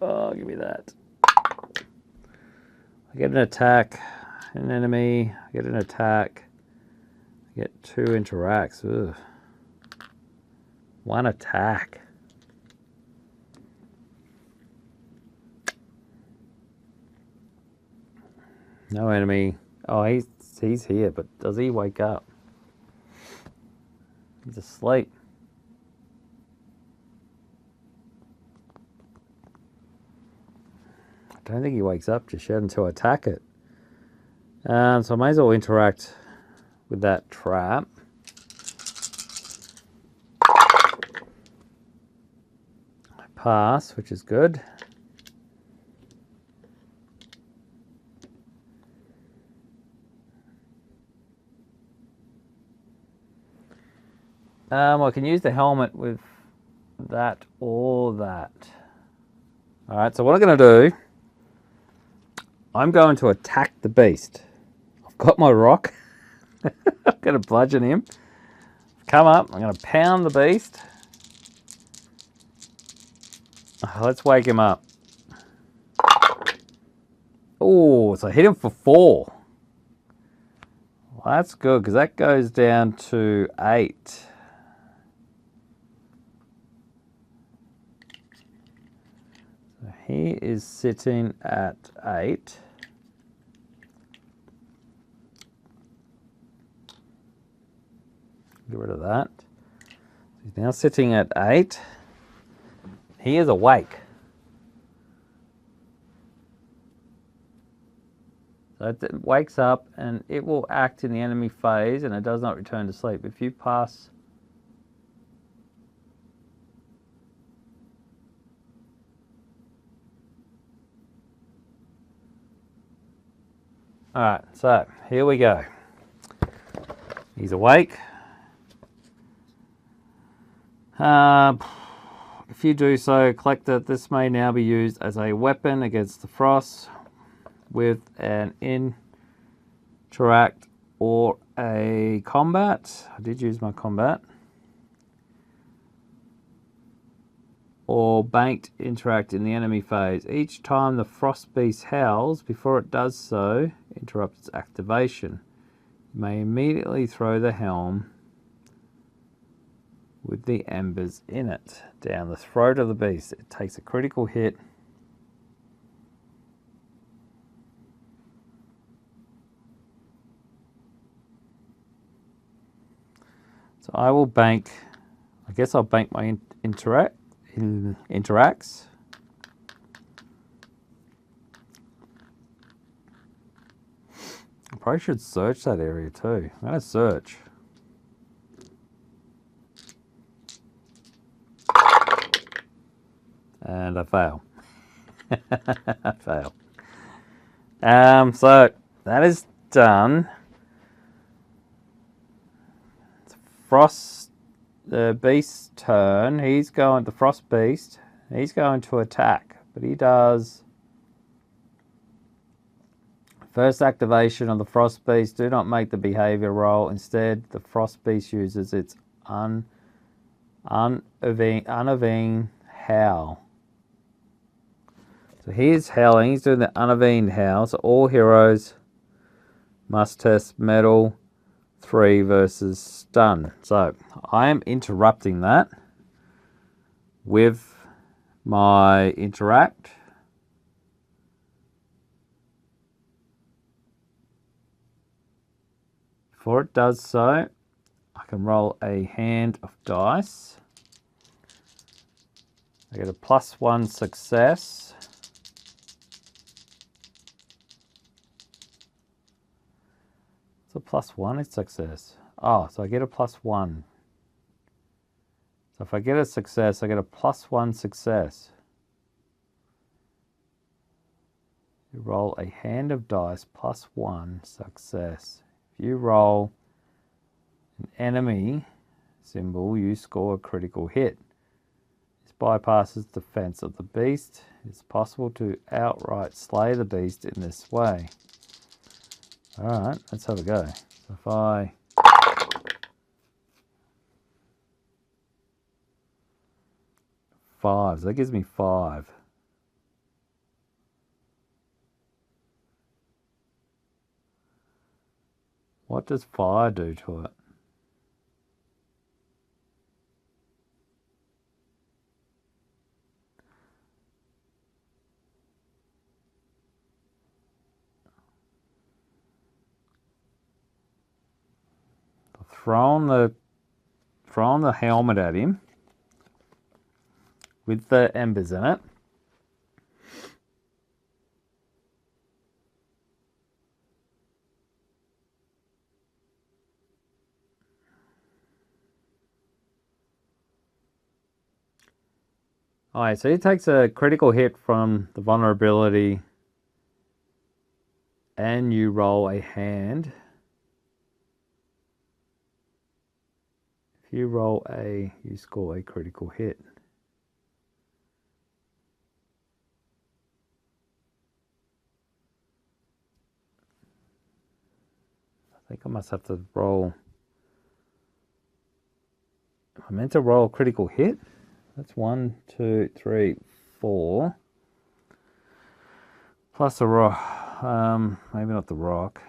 Oh, give me that. I get an attack, an enemy. I get an attack. I get 2 interacts. Ugh. 1 attack. No enemy. Oh, he's here, but does he wake up? He's asleep. I don't think he wakes up just yet until I attack it. So I may as well interact with that trap. I pass, which is good. I can use the helmet with that or that. Alright, so what I'm going to do, I'm going to attack the beast. I've got my rock. I'm going to bludgeon him. Come up, I'm going to pound the beast. Let's wake him up. Oh, so hit him for 4. Well, that's good because that goes down to 8. So he is sitting at 8. Get rid of that. He's now sitting at 8. He is awake. So it wakes up and it will act in the enemy phase and it does not return to sleep. If you pass... Alright, so here we go. He's awake. If you do so, collect that this may now be used as a weapon against the frost with an interact or a combat. I did use my combat. Or banked interact in the enemy phase. Each time the frost beast howls, before it does so, interrupt its activation. You may immediately throw the helm with the embers in it down the throat of the beast. It takes a critical hit. So I will bank, I guess I'll bank my interacts. I probably should search that area too. I'm going to search. And I fail. I fail. So that is done. It's Frost the beast's turn. He's going, the Frost Beast, he's going to attack, but he does first activation of the Frost Beast. Do not make the behavior roll. Instead, the Frost Beast uses its unavene howl. So he's howling. He's doing the unavene howl. So all heroes must test metal 3 versus stun. So I am interrupting that with my interact. Before it does so, I can roll a hand of dice. I get a +1 success. It's a +1, it's success. Oh, so I get a +1. So if I get a success, I get a +1 success. You roll a hand of dice +1 success. If you roll an enemy symbol, you score a critical hit. This bypasses defense of the beast. It's possible to outright slay the beast in this way. Alright, let's have a go. So if I... 5, so that gives me 5. What does fire do to it? Throwing the helmet at him with the embers in it. Alright, so he takes a critical hit from the vulnerability and you roll a hand. If you roll a, you score a critical hit. I think I must have to roll. Am I meant to roll a critical hit? That's 1, 2, 3, 4. Plus a rock. Maybe not the rock.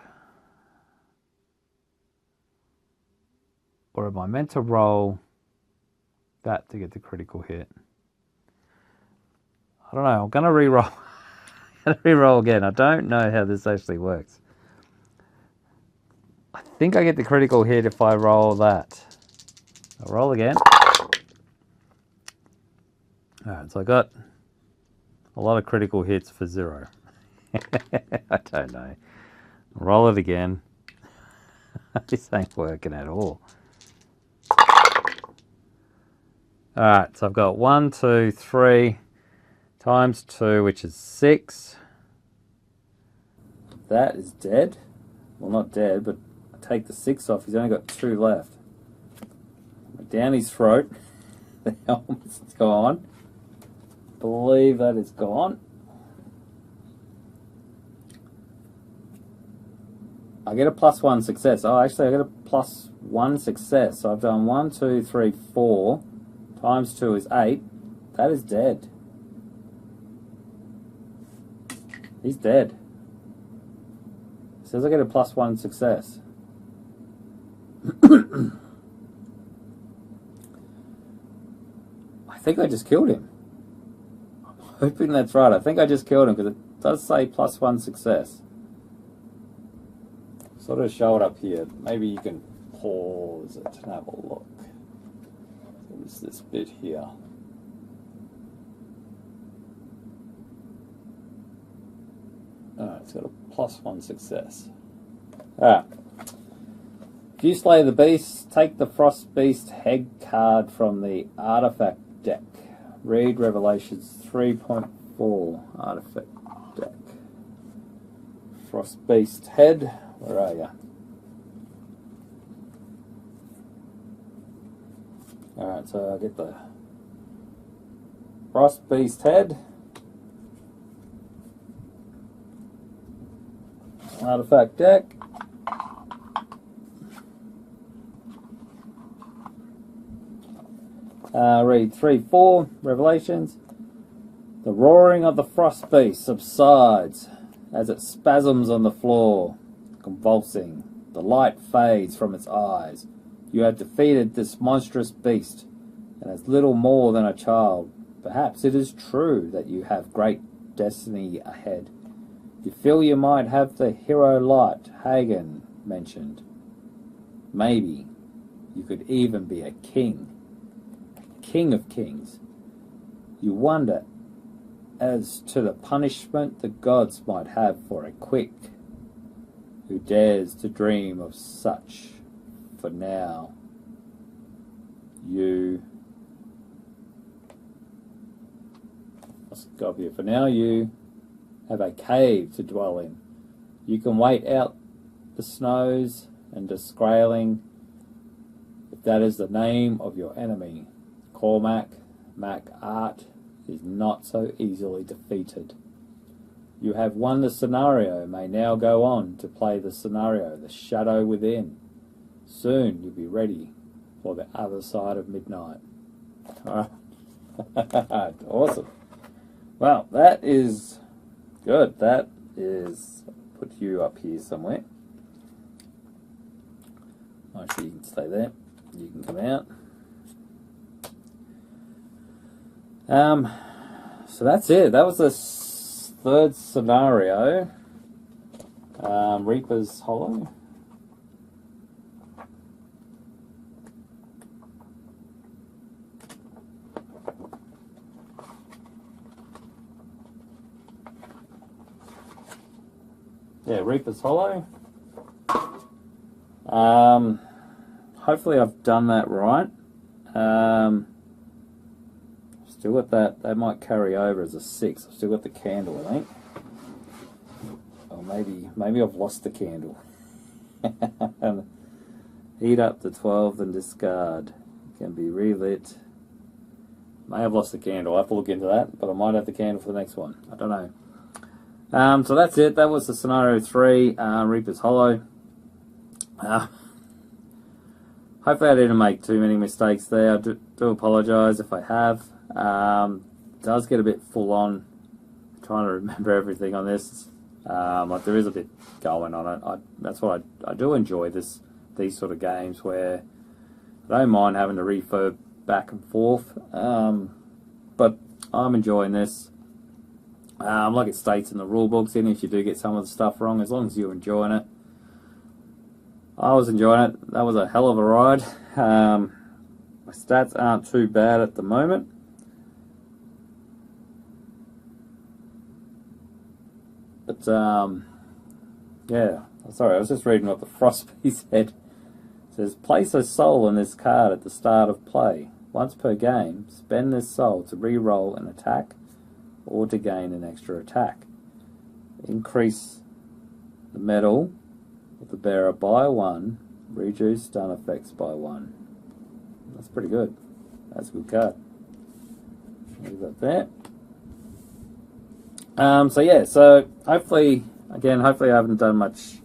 Or am I meant to roll that to get the critical hit? I don't know. I'm going to re-roll. I'm going to re-roll again. I don't know how this actually works. I think I get the critical hit if I roll that. I'll roll again. Alright, so I got a lot of critical hits for 0. I don't know. Roll it again. This ain't working at all. Alright, so I've got 1, 2, 3 times 2, which is 6. That is dead. Well, not dead, but I take the 6 off. He's only got 2 left. Down his throat. The helmet's gone. Believe that it's gone. I get a +1 success. Oh, actually, I get a +1 success. So I've done 1, 2, 3, 4. Times 2 is 8. That is dead. He's dead. It says I get a +1 success. I think I just killed him. I'm hoping that's right. I think I just killed him because it does say +1 success. Sort of show it up here. Maybe you can pause it and have a look. There's this bit here. Alright, it's got a +1 success. Alright. If you slay the beast, take the Frost Beast head card from the artifact deck. Read Revelations 3.4 artifact deck. Frost Beast head. Where are you? Alright, so I get the Frost Beast head. Artifact deck. Read 3.4 Revelations. The roaring of the Frost Beast subsides as it spasms on the floor, convulsing. The light fades from its eyes. You have defeated this monstrous beast, and as little more than a child. Perhaps it is true that you have great destiny ahead. You feel you might have the hero light Hagen mentioned. Maybe you could even be a king of kings. You wonder as to the punishment the gods might have for a quick who dares to dream of such. For now, you... Let's go up here. For now, you have a cave to dwell in. You can wait out the snows and disgrailing, if that is the name of your enemy. Cormac, Mac Art, is not so easily defeated. You have won the scenario, may now go on to play the scenario, The Shadow Within. Soon you'll be ready for the other side of midnight. Alright. Awesome. Well, that is good. That is... put you up here somewhere. Actually, you can stay there. You can come out. So that's it. That was the third scenario. Reaper's Hollow. Yeah, Reaper's Hollow. Hopefully I've done that right. Still got that. That might carry over as a 6. I've still got the candle, I think. Or maybe I've lost the candle. Heat up to 12 and discard. It can be relit. May have lost the candle. I'll have to look into that, but I might have the candle for the next one. I don't know. So that's it. That was the scenario 3, Reaper's Hollow. Hopefully I didn't make too many mistakes there. I do apologise if I have. does get a bit full on. Trying to remember everything on this. Like there is a bit going on it. That's what I do enjoy these sort of games where I don't mind having to refer back and forth. But I'm enjoying this. Like it states in the rule books, even if you do get some of the stuff wrong, as long as you're enjoying it. I was enjoying it. That was a hell of a ride. My stats aren't too bad at the moment. But, yeah. Sorry, I was just reading what the Frostbee said. It says, place a soul in this card at the start of play. Once per game, spend this soul to re-roll an attack or to gain an extra attack. Increase the metal of the bearer by 1, reduce stun effects by 1. That's pretty good. That's a good card. Leave that there. So yeah, so hopefully I haven't done much.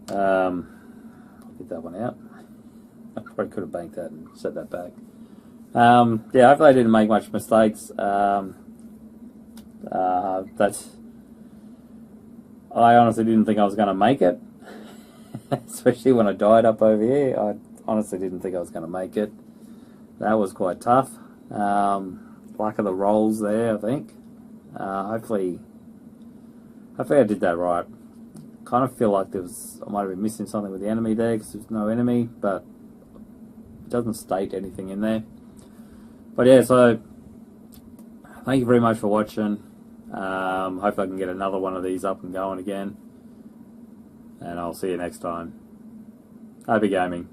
I'll get that one out. I probably could have banked that and set that back. Yeah, hopefully I didn't make much mistakes. I honestly didn't think I was going to make it, especially when I died up over here. I honestly didn't think I was going to make it. That was quite tough. Luck of the rolls there, I think. Hopefully I did that right. Kind of feel like I might have been missing something with the enemy there because there's no enemy, but it doesn't state anything in there. But yeah, so thank you very much for watching. Hope I can get another one of these up and going again. And I'll see you next time. Happy gaming.